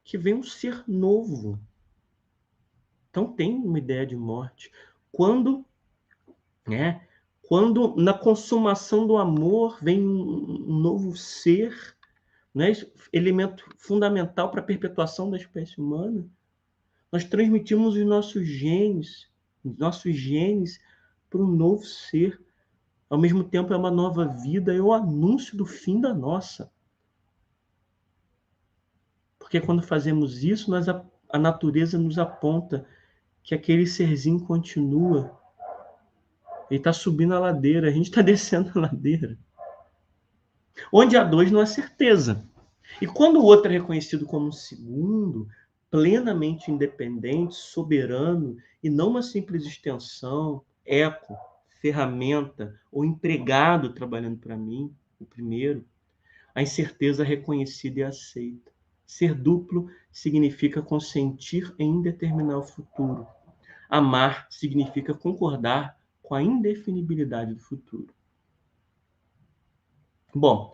que vem um ser novo. Então tem uma ideia de morte. Quando, né, quando na consumação do amor vem um novo ser, né, elemento fundamental para a perpetuação da espécie humana, nós transmitimos os nossos genes para um novo ser. Ao mesmo tempo é uma nova vida, é o anúncio do fim da nossa. Porque quando fazemos isso, a natureza nos aponta que aquele serzinho continua. Ele está subindo a ladeira, a gente está descendo a ladeira. Onde há dois, não há certeza. E quando o outro é reconhecido como um segundo, plenamente independente, soberano, e não uma simples extensão, eco, ferramenta ou empregado trabalhando para mim, o primeiro, a incerteza é reconhecida e aceita. Ser duplo significa consentir em determinar o futuro. Amar significa concordar com a indefinibilidade do futuro. Bom,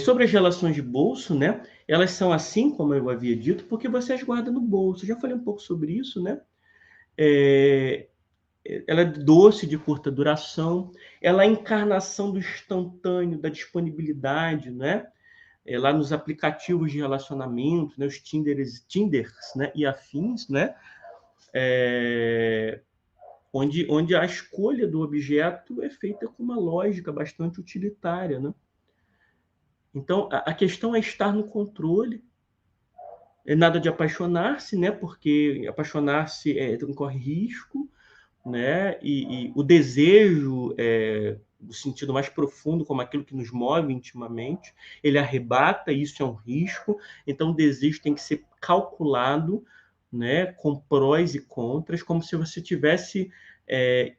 sobre as relações de bolso, né? Elas são assim, como eu havia dito, porque você as guarda no bolso. Eu já falei um pouco sobre isso, né? Ela é doce, de curta duração, ela é a encarnação do instantâneo, da disponibilidade, né? Lá nos aplicativos de relacionamento, né? Os Tinders, né? E afins, né? Onde a escolha do objeto é feita com uma lógica bastante utilitária, né? Então, a questão é estar no controle. É nada de apaixonar-se, né? Porque apaixonar-se corre risco, né? E o desejo, no sentido mais profundo, como aquilo que nos move intimamente, ele arrebata, isso é um risco. Então, o desejo tem que ser calculado, né? Com prós e contras, como se você tivesse...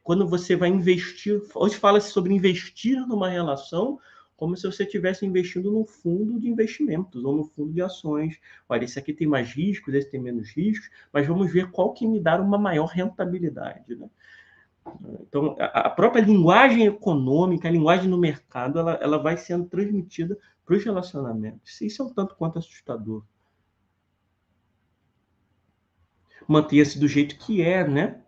quando você vai investir... Hoje fala-se sobre investir numa relação como se você estivesse investindo num fundo de investimentos ou no fundo de ações. Olha, esse aqui tem mais riscos, esse tem menos riscos, mas vamos ver qual que me dá uma maior rentabilidade, né? Então, a própria linguagem econômica, a linguagem no mercado, ela vai sendo transmitida para os relacionamentos. Isso é um tanto quanto assustador. Mantenha-se do jeito que é, né?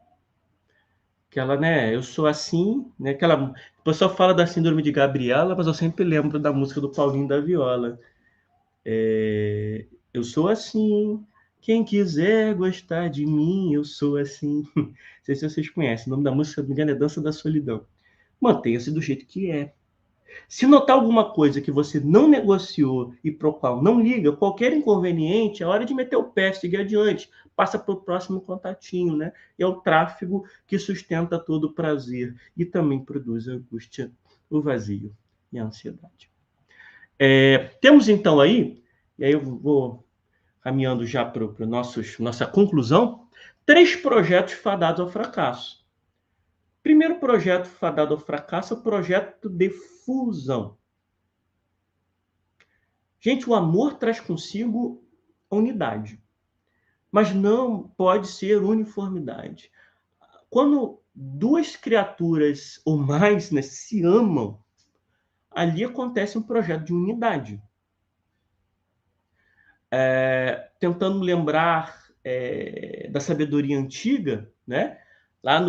Aquela, né? Eu sou assim, né? Aquela, o pessoal fala da síndrome de Gabriela, mas eu sempre lembro da música do Paulinho da Viola. Eu sou assim, quem quiser gostar de mim, eu sou assim. Não sei se vocês conhecem, o nome da música, se não me engano, é Dança da Solidão. Mantenha-se do jeito que é. Se notar alguma coisa que você não negociou e para o qual não liga, qualquer inconveniente, é hora de meter o pé, seguir adiante, passa para o próximo contatinho, né? E é o tráfego que sustenta todo o prazer e também produz a angústia, o vazio e a ansiedade. Temos então aí, e aí eu vou caminhando já para nossa conclusão, 3 projetos fadados ao fracasso. Primeiro projeto fadado ao fracasso é o projeto de fusão. Gente, o amor traz consigo a unidade, mas não pode ser uniformidade. Quando duas criaturas ou mais, né, se amam, ali acontece um projeto de unidade. Tentando lembrar da sabedoria antiga, né? Lá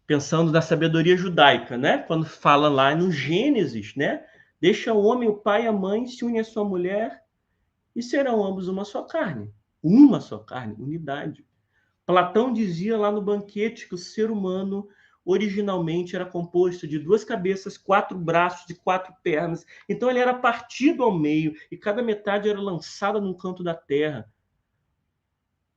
pensando na sabedoria judaica, né? Quando fala lá no Gênesis, né? Deixa o homem, o pai e a mãe, se une à sua mulher e serão ambos uma só carne. Uma só carne, unidade. Platão dizia lá no Banquete que o ser humano originalmente era composto de 2 cabeças, 4 braços e 4 pernas. Então ele era partido ao meio e cada metade era lançada num canto da terra.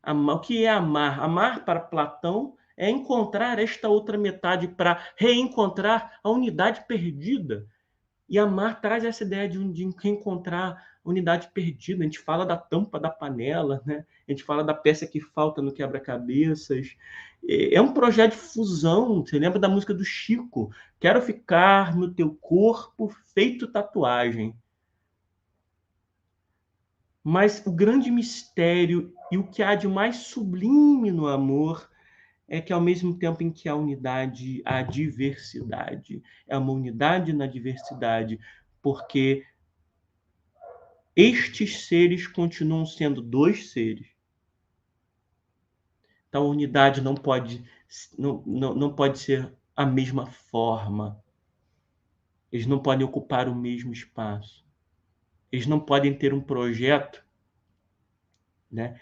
O que é amar? Amar para Platão é encontrar esta outra metade para reencontrar a unidade perdida. E amar traz essa ideia de reencontrar a unidade perdida. A gente fala da tampa da panela, né? A gente fala da peça que falta no quebra-cabeças. É um projeto de fusão. Você lembra da música do Chico? Quero ficar no teu corpo feito tatuagem. Mas o grande mistério e o que há de mais sublime no amor é que, ao mesmo tempo em que há unidade, há diversidade. É uma unidade na diversidade, porque estes seres continuam sendo dois seres. Então, a unidade não pode ser a mesma forma. Eles não podem ocupar o mesmo espaço. Eles não podem ter um projeto, né,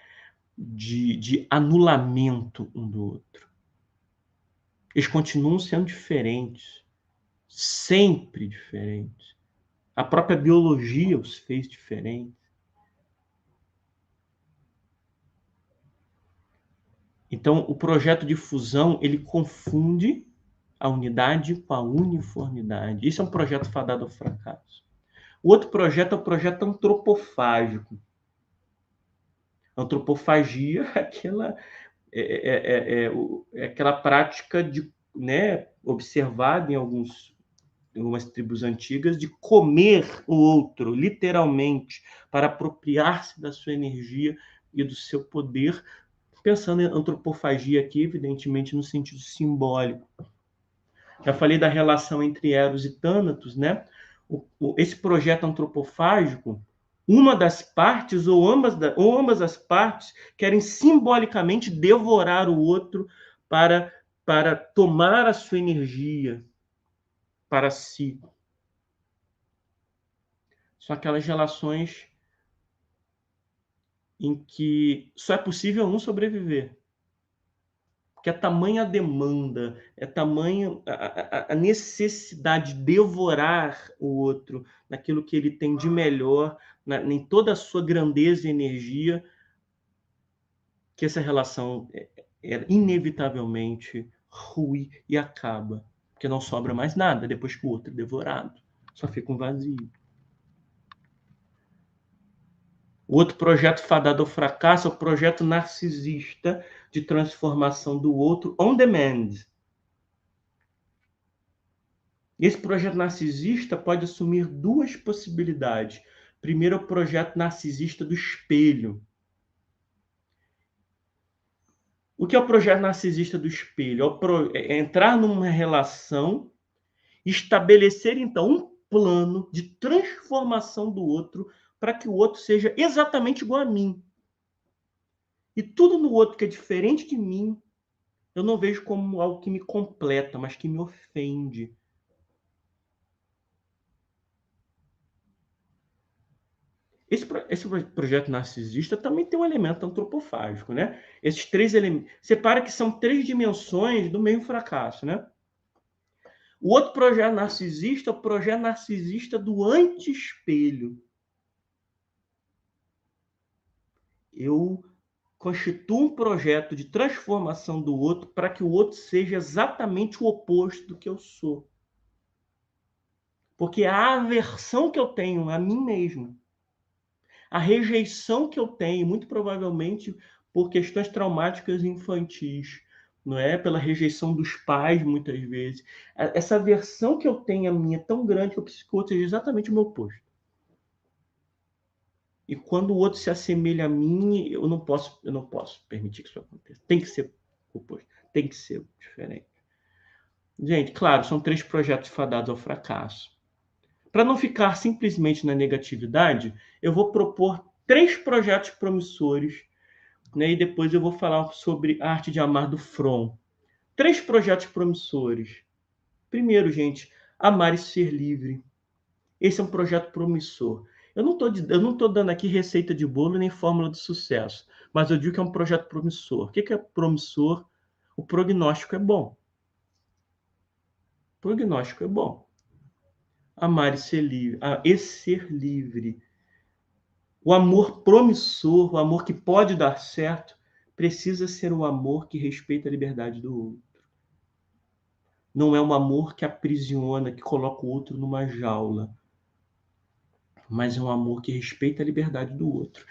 de anulamento um do outro. Eles continuam sendo diferentes, sempre diferentes. A própria biologia os fez diferentes. Então, o projeto de fusão, ele confunde a unidade com a uniformidade. Isso é um projeto fadado ao fracasso. O outro projeto é o projeto antropofágico. Antropofagia é aquela prática de, né, observada em algumas tribos antigas, de comer o outro, literalmente, para apropriar-se da sua energia e do seu poder, pensando em antropofagia aqui, evidentemente, no sentido simbólico. Já falei da relação entre Eros e Thanatos, né? Esse projeto antropofágico, uma das partes ou ambas as partes querem simbolicamente devorar o outro para tomar a sua energia para si. São aquelas relações em que só é possível um sobreviver. Porque é tamanha a demanda, é tamanha a necessidade de devorar o outro naquilo que ele tem de melhor, em toda a sua grandeza e energia, que essa relação inevitavelmente rui e acaba. Porque não sobra mais nada depois que o outro é devorado. Só fica um vazio. O outro projeto fadado ao fracasso é o projeto narcisista de transformação do outro on demand. Esse projeto narcisista pode assumir duas possibilidades. Primeiro, o projeto narcisista do espelho. O que é o projeto narcisista do espelho? É entrar numa relação, estabelecer, então, um plano de transformação do outro para que o outro seja exatamente igual a mim. E tudo no outro que é diferente de mim, eu não vejo como algo que me completa, mas que me ofende. Esse projeto narcisista também tem um elemento antropofágico, né? Esses três elementos. Separa que são três dimensões do mesmo fracasso, né? O outro projeto narcisista é o projeto narcisista do anti-espelho. Eu constituo um projeto de transformação do outro para que o outro seja exatamente o oposto do que eu sou. Porque a aversão que eu tenho a mim mesmo, a rejeição que eu tenho, muito provavelmente por questões traumáticas infantis, não é? Pela rejeição dos pais, muitas vezes. Essa aversão que eu tenho a mim é tão grande que eu preciso que o outro seja exatamente o meu oposto. E quando o outro se assemelha a mim, eu não posso permitir que isso aconteça. Tem que ser o oposto, tem que ser diferente. Gente, claro, são três projetos fadados ao fracasso. Para não ficar simplesmente na negatividade, eu vou propor três projetos promissores, né? E depois eu vou falar sobre a arte de amar do Fromm. Três projetos promissores. Primeiro, gente, amar e ser livre. Esse é um projeto promissor. Eu não estou dando aqui receita de bolo nem fórmula de sucesso, mas eu digo que é um projeto promissor. O que é promissor? O prognóstico é bom. O prognóstico é bom. Amar e ser livre. E ser livre. O amor promissor, o amor que pode dar certo, precisa ser um amor que respeita a liberdade do outro. Não é um amor que aprisiona, que coloca o outro numa jaula, mas é um amor que respeita a liberdade do outro.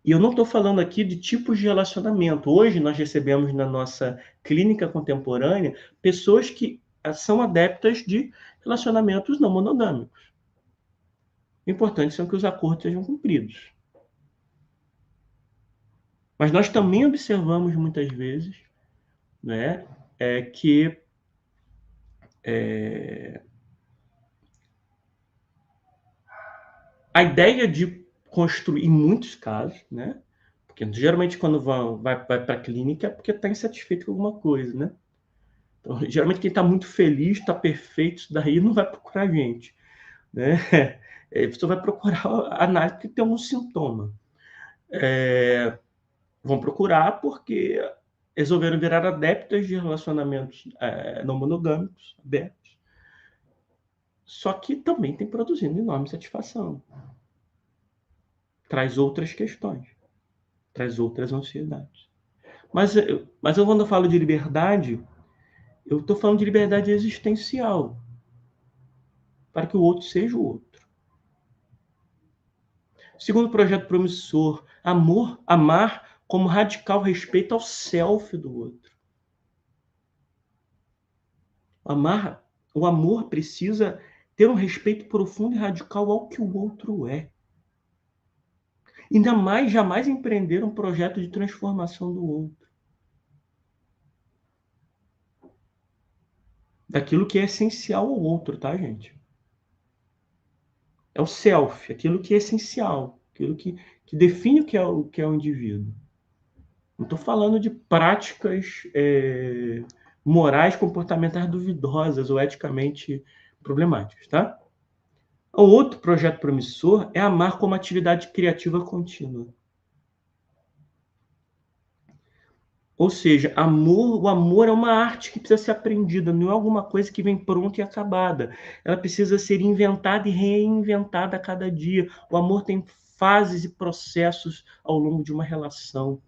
E eu não estou falando aqui de tipos de relacionamento. Hoje nós recebemos na nossa clínica contemporânea pessoas que são adeptas de relacionamentos não monogâmicos. O importante é que os acordos sejam cumpridos. Mas nós também observamos muitas vezes, né, que a ideia de construir, em muitos casos, né? Porque geralmente quando vai para a clínica é porque está insatisfeito com alguma coisa, né? Então, geralmente quem está muito feliz, está perfeito, isso daí não vai procurar a gente, né? Você vai procurar a análise porque tem algum sintoma. Vão procurar porque resolveram virar adeptas de relacionamentos não monogâmicos, abertos, só que também tem produzindo enorme satisfação. Traz outras questões, traz outras ansiedades. Mas quando eu falo de liberdade, eu estou falando de liberdade existencial, para que o outro seja o outro. Segundo projeto promissor, amar como radical respeito ao self do outro. O amor precisa ter um respeito profundo e radical ao que o outro é. Ainda mais, jamais empreender um projeto de transformação do outro. Daquilo que é essencial ao outro, tá, gente? É o self, aquilo que é essencial, aquilo que define o que é o indivíduo. Não estou falando de práticas morais, comportamentais duvidosas ou eticamente problemáticas, tá? O outro projeto promissor é amar como atividade criativa contínua. Ou seja, o amor é uma arte que precisa ser aprendida, não é alguma coisa que vem pronta e acabada. Ela precisa ser inventada e reinventada a cada dia. O amor tem fases e processos ao longo de uma relação.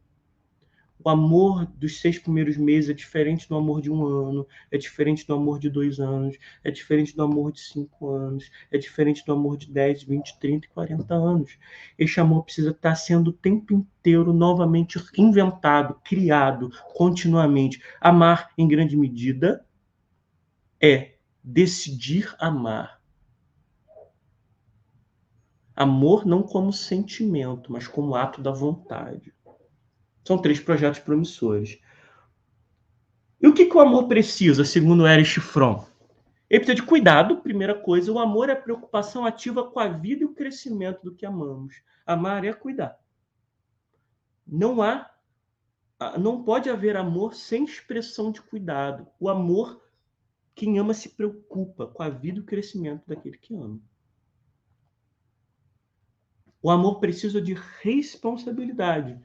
O amor dos 6 primeiros meses é diferente do amor de 1 ano, é diferente do amor de 2 anos, é diferente do amor de 5 anos, é diferente do amor de 10, 20, 30 e 40 anos. Este amor precisa estar sendo o tempo inteiro novamente inventado, criado, continuamente. Amar, em grande medida, é decidir amar. Amor não como sentimento, mas como ato da vontade. São 3 projetos promissores. E o que o amor precisa, segundo Erich Fromm? Ele precisa de cuidado, primeira coisa. O amor é a preocupação ativa com a vida e o crescimento do que amamos. Amar é cuidar. Não pode haver amor sem expressão de cuidado. O amor, quem ama se preocupa com a vida e o crescimento daquele que ama. O amor precisa de responsabilidade.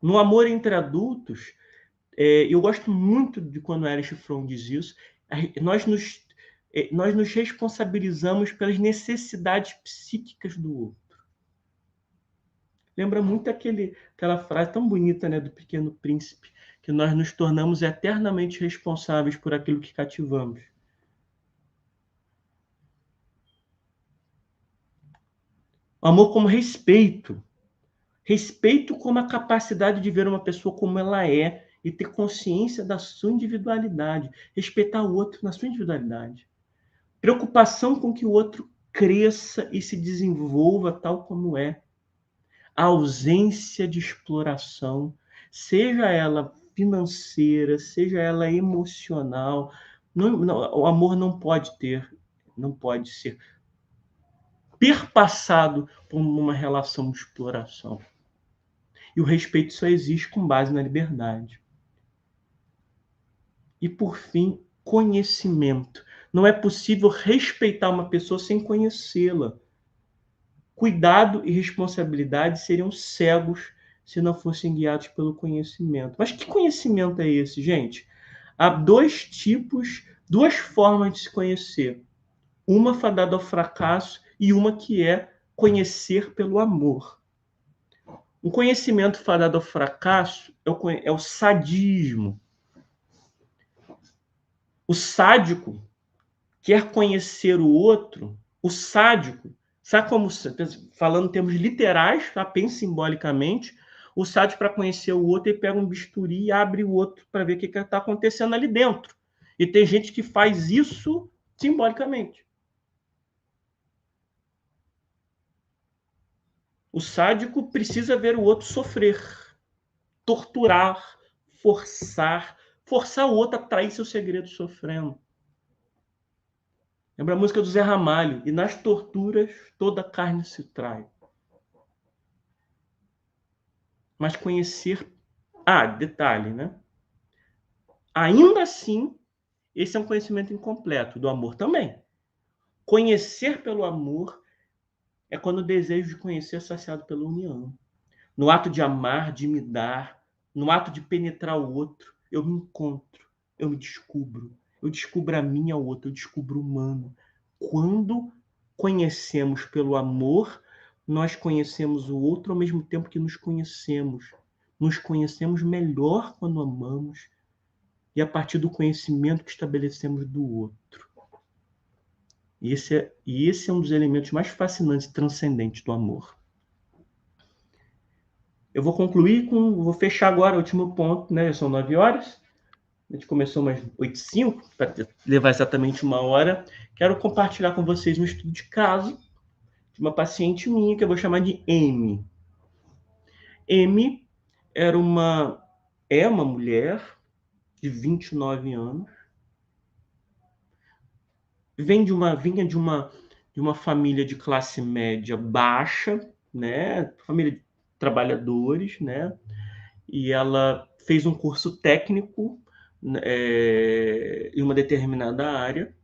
No amor entre adultos, eu gosto muito de quando Erich Fromm diz isso, nós nos responsabilizamos pelas necessidades psíquicas do outro. Lembra muito aquela frase tão bonita, né, do Pequeno Príncipe, que nós nos tornamos eternamente responsáveis por aquilo que cativamos. O amor como respeito. Respeito como a capacidade de ver uma pessoa como ela é e ter consciência da sua individualidade. Respeitar o outro na sua individualidade. Preocupação com que o outro cresça e se desenvolva tal como é. A ausência de exploração, seja ela financeira, seja ela emocional. O amor não pode ser perpassado por uma relação de exploração. E o respeito só existe com base na liberdade. E, por fim, conhecimento. Não é possível respeitar uma pessoa sem conhecê-la. Cuidado e responsabilidade seriam cegos se não fossem guiados pelo conhecimento. Mas que conhecimento é esse, gente? Há 2 tipos, 2 formas de se conhecer. Uma fadada ao fracasso e uma que é conhecer pelo amor. Um conhecimento fadado ao fracasso é o sadismo. O sádico quer conhecer o outro. O sádico, sabe como, falando em termos literais, tá? Pensa simbolicamente, o sádico, para conhecer o outro, ele pega um bisturi e abre o outro para ver o que está acontecendo ali dentro. E tem gente que faz isso simbolicamente. O sádico precisa ver o outro sofrer, torturar, forçar o outro a trair seu segredo sofrendo. Lembra a música do Zé Ramalho? E nas torturas toda carne se trai. mas conhecer... detalhe, né? Ainda assim, esse é um conhecimento incompleto, do amor também. Conhecer pelo amor é quando o desejo de conhecer é saciado pela união. No ato de amar, de me dar, no ato de penetrar o outro, eu me encontro, eu me descubro. Eu descubro a mim e ao outro, eu descubro o humano. Quando conhecemos pelo amor, nós conhecemos o outro ao mesmo tempo que nos conhecemos. Nos conhecemos melhor quando amamos e a partir do conhecimento que estabelecemos do outro. E esse é um dos elementos mais fascinantes e transcendentes do amor. Eu vou concluir vou fechar agora o último ponto, né? São 9 horas. A gente começou umas 8h05, para levar exatamente 1 hora. Quero compartilhar com vocês um estudo de caso de uma paciente minha, que eu vou chamar de M. M é uma mulher de 29 anos, vinha de uma família de classe média baixa, né? Família de trabalhadores, né? E ela fez um curso técnico em uma determinada área,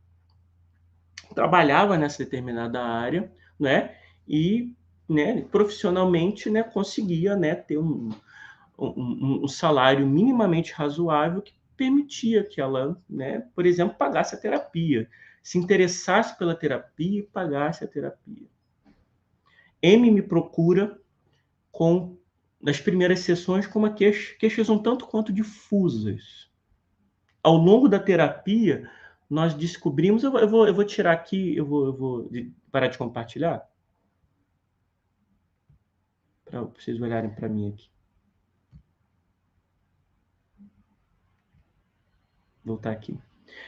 trabalhava nessa determinada área, né? E, né, profissionalmente, né, conseguia, né, ter um salário minimamente razoável que permitia que ela, né, por exemplo, pagasse a terapia, se interessasse pela terapia e pagasse a terapia. M me procura nas primeiras sessões com queixas um tanto quanto difusas. Ao longo da terapia, nós descobrimos... Eu vou tirar aqui, eu vou parar de compartilhar, para vocês olharem para mim aqui. Voltar aqui.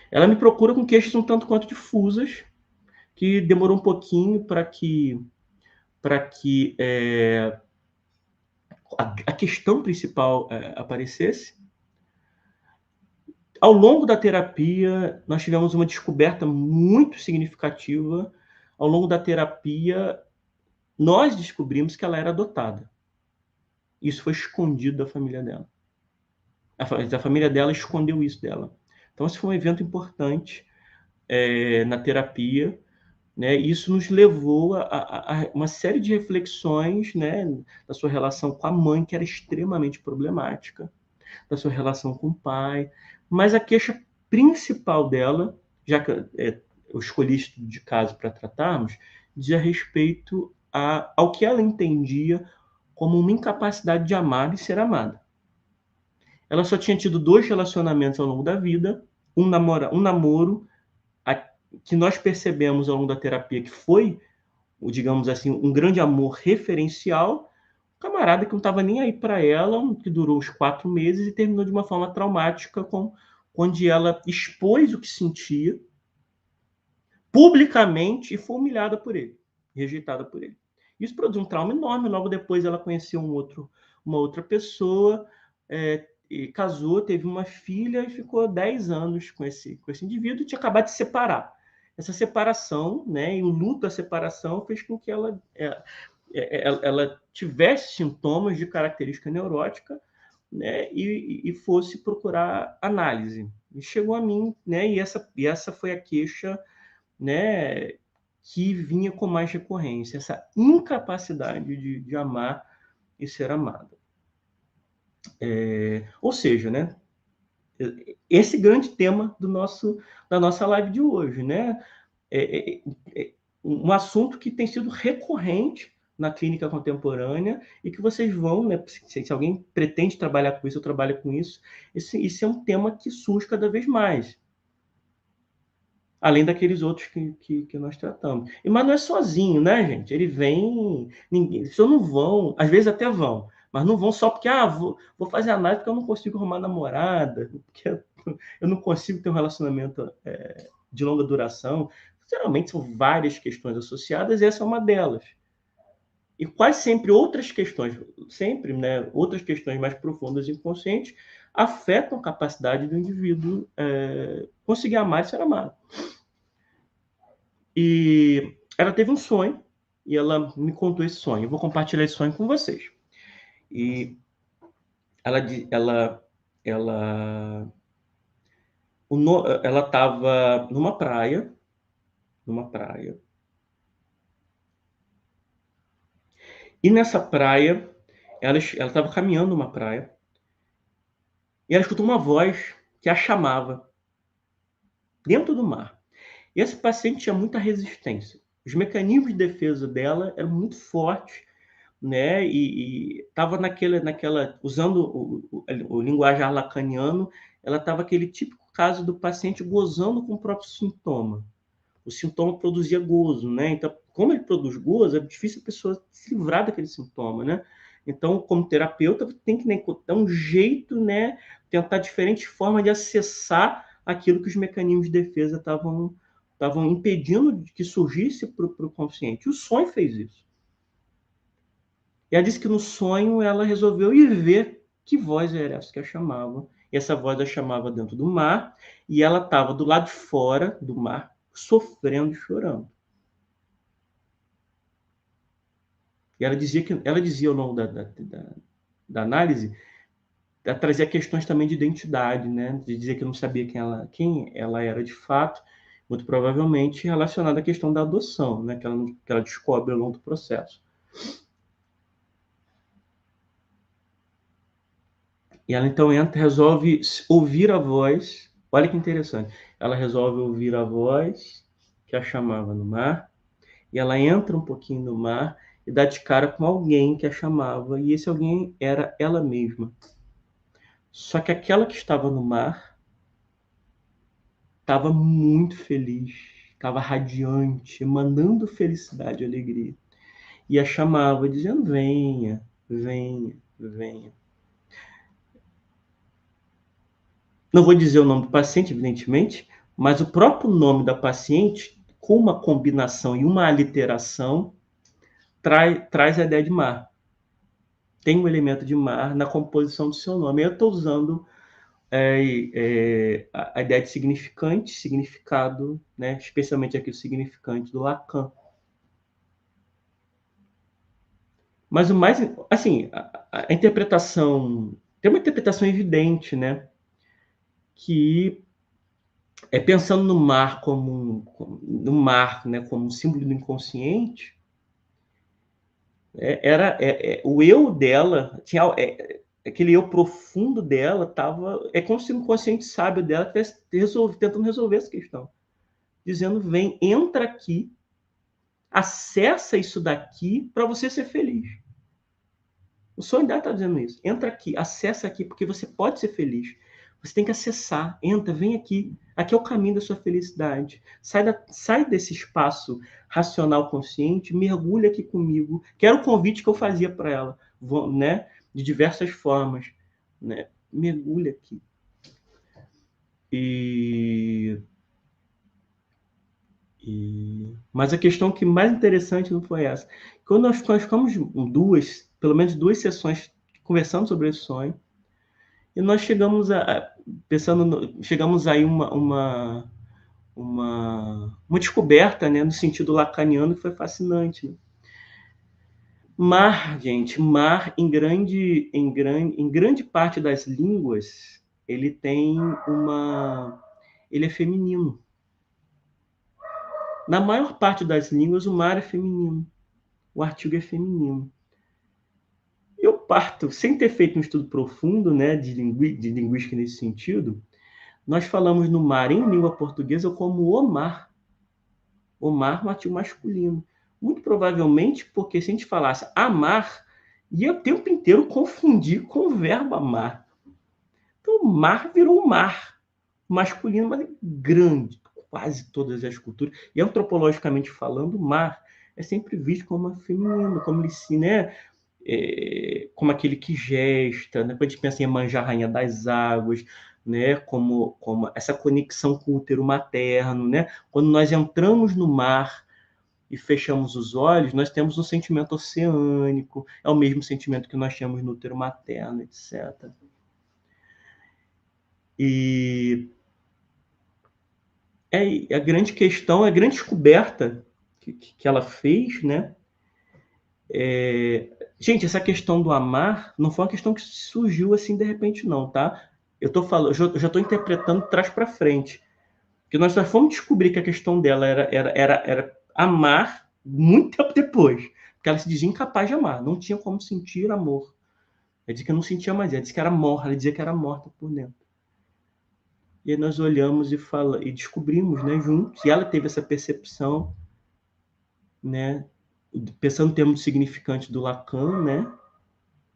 Ela me procura com queixas um tanto quanto difusas, que demorou um pouquinho para que a questão principal aparecesse. Ao longo da terapia, nós tivemos uma descoberta muito significativa. Ao longo da terapia, nós descobrimos que ela era adotada. Isso foi escondido da família dela. A família dela escondeu isso dela. Então, esse foi um evento importante na terapia, né? Isso nos levou a uma série de reflexões, né, da sua relação com a mãe, que era extremamente problemática, da sua relação com o pai, mas a queixa principal dela, já que eu escolhi estudo de caso para tratarmos, dizia respeito ao que ela entendia como uma incapacidade de amar e ser amada. Ela só tinha tido 2 relacionamentos ao longo da vida, um namoro que nós percebemos ao longo da terapia que foi, digamos assim, um grande amor referencial, um camarada que não estava nem aí para ela, que durou uns 4 meses e terminou de uma forma traumática, onde ela expôs o que sentia publicamente e foi humilhada por ele, rejeitada por ele. Isso produziu um trauma enorme. Logo depois ela conheceu uma outra pessoa, e casou, teve uma filha e ficou 10 anos com esse indivíduo e tinha acabado de se separar. Essa separação, né, e o luto da separação fez com que ela tivesse sintomas de característica neurótica, né, e fosse procurar análise. E chegou a mim, né, e essa foi a queixa, né, que vinha com mais recorrência, essa incapacidade de amar e ser amada. Ou seja, né, esse grande tema da nossa live de hoje, né, um assunto que tem sido recorrente na clínica contemporânea e que vocês vão, né, se alguém pretende trabalhar com isso ou trabalha com isso, esse é um tema que surge cada vez mais. Além daqueles outros que nós tratamos. Mas não é sozinho, né, gente? Ele vem... As pessoas não vão... Às vezes até vão, mas não vão só porque vou fazer análise porque eu não consigo arrumar namorada, porque eu não consigo ter um relacionamento de longa duração. Geralmente são várias questões associadas e essa é uma delas. E quase sempre outras questões, né, outras questões mais profundas e inconscientes afetam a capacidade do indivíduo conseguir amar e ser amado. E ela teve um sonho, e ela me contou esse sonho. Eu vou compartilhar esse sonho com vocês. E ela estava numa praia, e nessa praia, ela estava caminhando numa praia, e ela escutou uma voz que a chamava dentro do mar. E esse paciente tinha muita resistência. Os mecanismos de defesa dela eram muito fortes, né? E estava naquela usando o linguajar lacaniano, ela estava aquele típico caso do paciente gozando com o próprio sintoma. O sintoma produzia gozo, né? Então, como ele produz gozo, é difícil a pessoa se livrar daquele sintoma, né? Então, como terapeuta, tem que dar um jeito, né? Tentar diferentes formas de acessar aquilo que os mecanismos de defesa estavam impedindo que surgisse para o consciente. O sonho fez isso. E ela disse que no sonho ela resolveu ir ver que voz era essa que a chamava. E essa voz a chamava dentro do mar, e ela estava do lado de fora do mar, sofrendo e chorando. E ela dizia ao longo da análise, ela trazia questões também de identidade, né? De dizer que não sabia quem ela era de fato, muito provavelmente relacionada à questão da adoção, né? Que ela descobre ao longo do processo. E ela então resolve ouvir a voz. Olha que interessante. Ela resolve ouvir a voz que a chamava no mar, e ela entra um pouquinho no mar e dá de cara com alguém que a chamava, e esse alguém era ela mesma. Só que aquela que estava no mar estava muito feliz, estava radiante, emanando felicidade e alegria. E a chamava, dizendo: venha, venha, venha. Não vou dizer o nome do paciente, evidentemente, mas o próprio nome da paciente, com uma combinação e uma aliteração, traz a ideia de mar. Tem um elemento de mar na composição do seu nome. Eu estou usando a ideia de significante, significado, né? Especialmente aqui o significante do Lacan. Mas o mais, assim, a interpretação, tem uma interpretação evidente, né? Que é pensando no mar no mar, né, como um símbolo do inconsciente, o eu dela tinha aquele eu profundo dela é como se o inconsciente sábio dela estivesse tentando resolver essa questão, dizendo: vem, entra aqui, acessa isso daqui para você ser feliz. O sonho dela está dizendo isso. Entra aqui, acessa aqui, porque você pode ser feliz. Você tem que acessar, entra, vem aqui. Aqui é o caminho da sua felicidade. Sai desse espaço racional consciente, mergulha aqui comigo. Que era o convite que eu fazia para ela, né? De diversas formas, né? Mergulha aqui. Mas a questão que mais interessante não foi essa. Quando nós ficamos pelo menos duas sessões conversando sobre esse sonho, e nós chegamos chegamos aí uma descoberta, né, no sentido lacaniano, que foi fascinante. Né? Mar, gente, mar em grande parte das línguas, ele é feminino. Na maior parte das línguas, o mar é feminino. O artigo é feminino. Eu parto, sem ter feito um estudo profundo, né, de linguística nesse sentido, nós falamos no mar em língua portuguesa como o mar. O mar no artigo masculino. Muito provavelmente porque se a gente falasse amar, ia o tempo inteiro confundir com o verbo amar. Então, o mar virou o mar masculino, mas grande, quase todas as culturas. E antropologicamente falando, o mar é sempre visto como feminino, como né? Como aquele que gesta, né? Quando a gente pensa em Iemanjá, rainha das águas, né? Como essa conexão com o útero materno, né? Quando nós entramos no mar e fechamos os olhos, nós temos um sentimento oceânico, é o mesmo sentimento que nós temos no útero materno, etc. E a grande questão, a grande descoberta que ela fez, né? Gente, essa questão do amar não foi uma questão que surgiu assim de repente, não, tá? Eu tô falando, eu já estou interpretando de trás para frente. Porque nós só fomos descobrir que a questão dela era amar muito tempo depois. Porque ela se dizia incapaz de amar, não tinha como sentir amor. Ela dizia que não sentia mais, ela dizia que era morta, ela dizia que era morta por dentro. E aí nós olhamos e descobrimos, né, juntos, e ela teve essa percepção, né, pensando no termo significante do Lacan, né,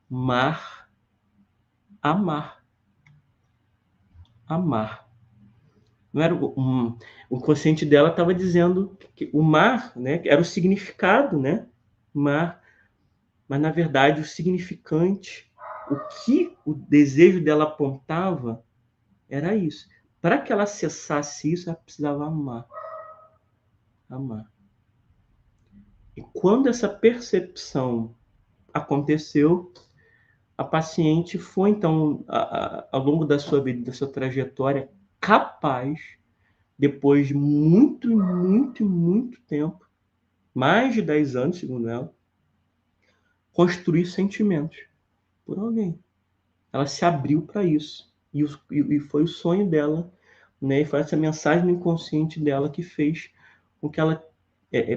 mar, amar, amar. Não era o consciente dela estava dizendo que o mar, né, era o significado, né, mar, mas na verdade o significante, o que o desejo dela apontava era isso. Para que ela acessasse isso, ela precisava amar, amar. E quando essa percepção aconteceu, a paciente foi, então, ao longo da sua vida, da sua trajetória, capaz, depois de muito, muito, muito tempo, mais de 10 anos, segundo ela, construir sentimentos por alguém. Ela se abriu para isso. E foi o sonho dela, né? E foi essa mensagem no inconsciente dela que fez com que ela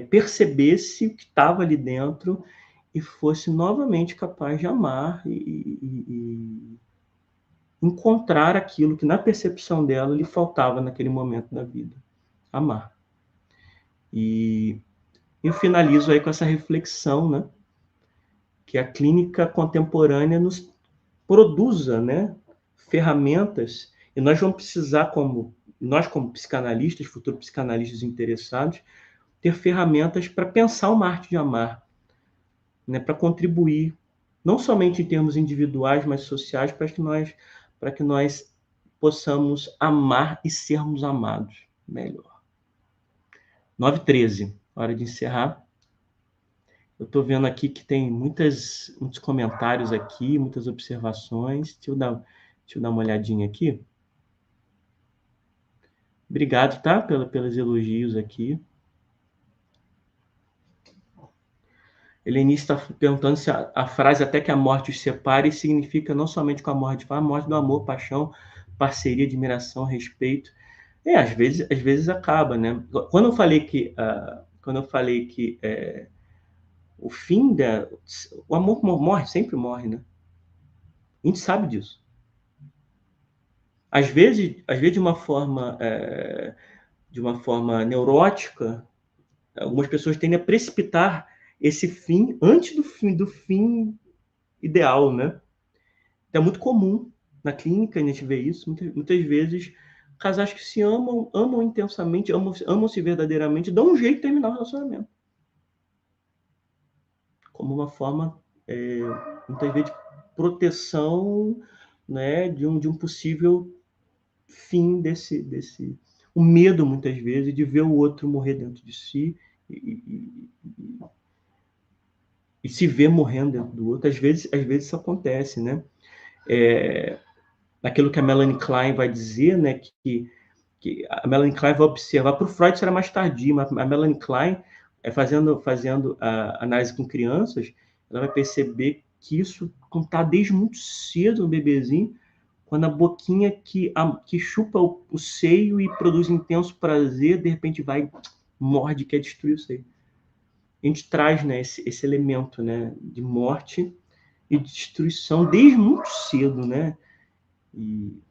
percebesse o que estava ali dentro e fosse novamente capaz de amar e encontrar aquilo que na percepção dela lhe faltava naquele momento da vida, amar. E eu finalizo aí com essa reflexão, né, que a clínica contemporânea nos produza, né, ferramentas, e nós vamos precisar, nós como psicanalistas, futuros psicanalistas interessados, ter ferramentas para pensar uma arte de amar, né, para contribuir, não somente em termos individuais, mas sociais, para que nós possamos amar e sermos amados melhor. 9h13, hora de encerrar. Eu estou vendo aqui que tem muitos comentários aqui, muitas observações. Deixa eu dar uma olhadinha aqui. Obrigado, tá? Pelos elogios aqui. Helenice está perguntando se a frase "até que a morte os separe" significa não somente com a morte do amor, paixão, parceria, admiração, respeito. Às vezes acaba, né? Quando eu falei que o fim o amor morre, sempre morre, né? A gente sabe disso. Às vezes de uma forma neurótica, algumas pessoas tendem a precipitar esse fim antes do fim ideal, né? É muito comum na clínica a gente vê isso, muitas vezes casais que se amam intensamente, amam-se verdadeiramente, dão um jeito de terminar o relacionamento. Como uma forma, muitas vezes, de proteção, né, de um possível fim desse o medo, muitas vezes, de ver o outro morrer dentro de si e se ver morrendo dentro do outro. Às vezes isso acontece, né? Naquilo que a Melanie Klein vai dizer, né, que a Melanie Klein vai observar, para o Freud isso era mais tardio, mas a Melanie Klein, fazendo a análise com crianças, ela vai perceber que isso está desde muito cedo no bebezinho, quando a boquinha que chupa o seio e produz intenso prazer, de repente vai, morde, quer destruir o seio. A gente traz, né, esse elemento, né, de morte e de destruição desde muito cedo, né? E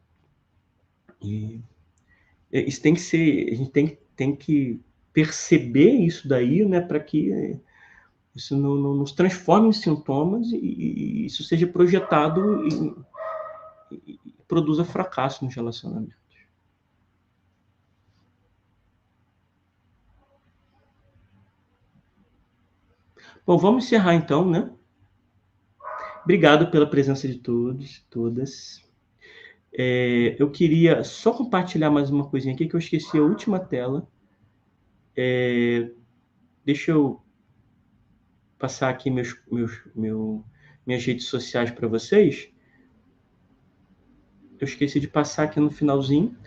isso tem que ser, a gente tem que perceber isso daí, né, para que isso não nos transforme em sintomas e isso seja projetado e produza fracasso nos relacionamentos. Bom, vamos encerrar então, né? Obrigado pela presença de todos, todas. Eu queria só compartilhar mais uma coisinha aqui que eu esqueci a última tela. Deixa eu passar aqui minhas redes sociais para vocês. Eu esqueci de passar aqui no finalzinho.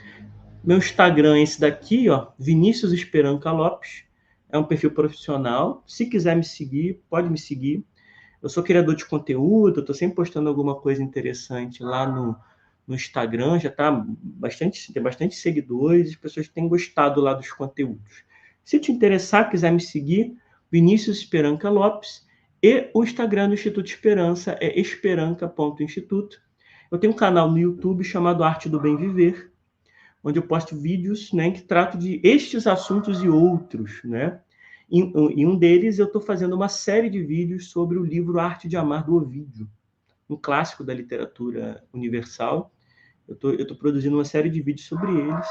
Meu Instagram é esse daqui, ó, Vinícius Esperanca Lopes. É um perfil profissional. Se quiser me seguir, pode me seguir. Eu sou criador de conteúdo, estou sempre postando alguma coisa interessante lá no Instagram, já tem bastante seguidores, as pessoas têm gostado lá dos conteúdos. Se te interessar, quiser me seguir, Vinícius Esperanca Lopes, e o Instagram do Instituto Esperança é esperanca.instituto. Eu tenho um canal no YouTube chamado Arte do Bem Viver, onde eu posto vídeos, né, que trato de estes assuntos e outros, né? Em um deles, eu estou fazendo uma série de vídeos sobre o livro Arte de Amar, do Ovídio, um clássico da literatura universal. Eu estou produzindo uma série de vídeos sobre eles.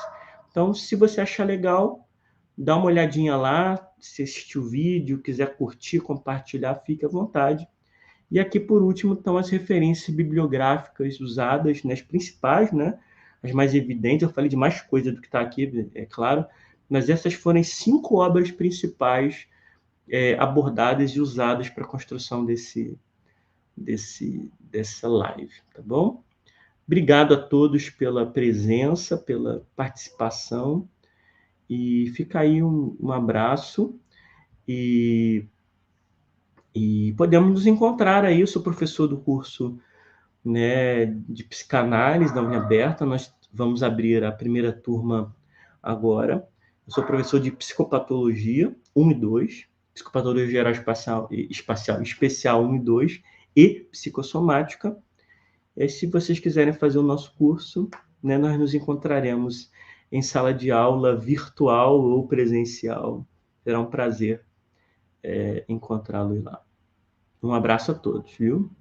Então, se você achar legal, dá uma olhadinha lá. Se assistir o vídeo, quiser curtir, compartilhar, fique à vontade. E aqui, por último, estão as referências bibliográficas usadas, né, as principais, né, as mais evidentes. Eu falei de mais coisa do que está aqui, é claro, mas essas foram as 5 obras principais abordadas e usadas para a construção dessa live, tá bom? Obrigado a todos pela presença, pela participação, e fica aí um abraço, e podemos nos encontrar aí. Eu sou professor do curso, né, de psicanálise da Uniaberta. Nós vamos abrir a primeira turma agora. Eu sou professor de psicopatologia 1 e 2, psicopatologia geral espacial especial 1 e 2, e psicossomática. E se vocês quiserem fazer o nosso curso, né, nós nos encontraremos em sala de aula virtual ou presencial. Será um prazer encontrá-los lá. Um abraço a todos, viu?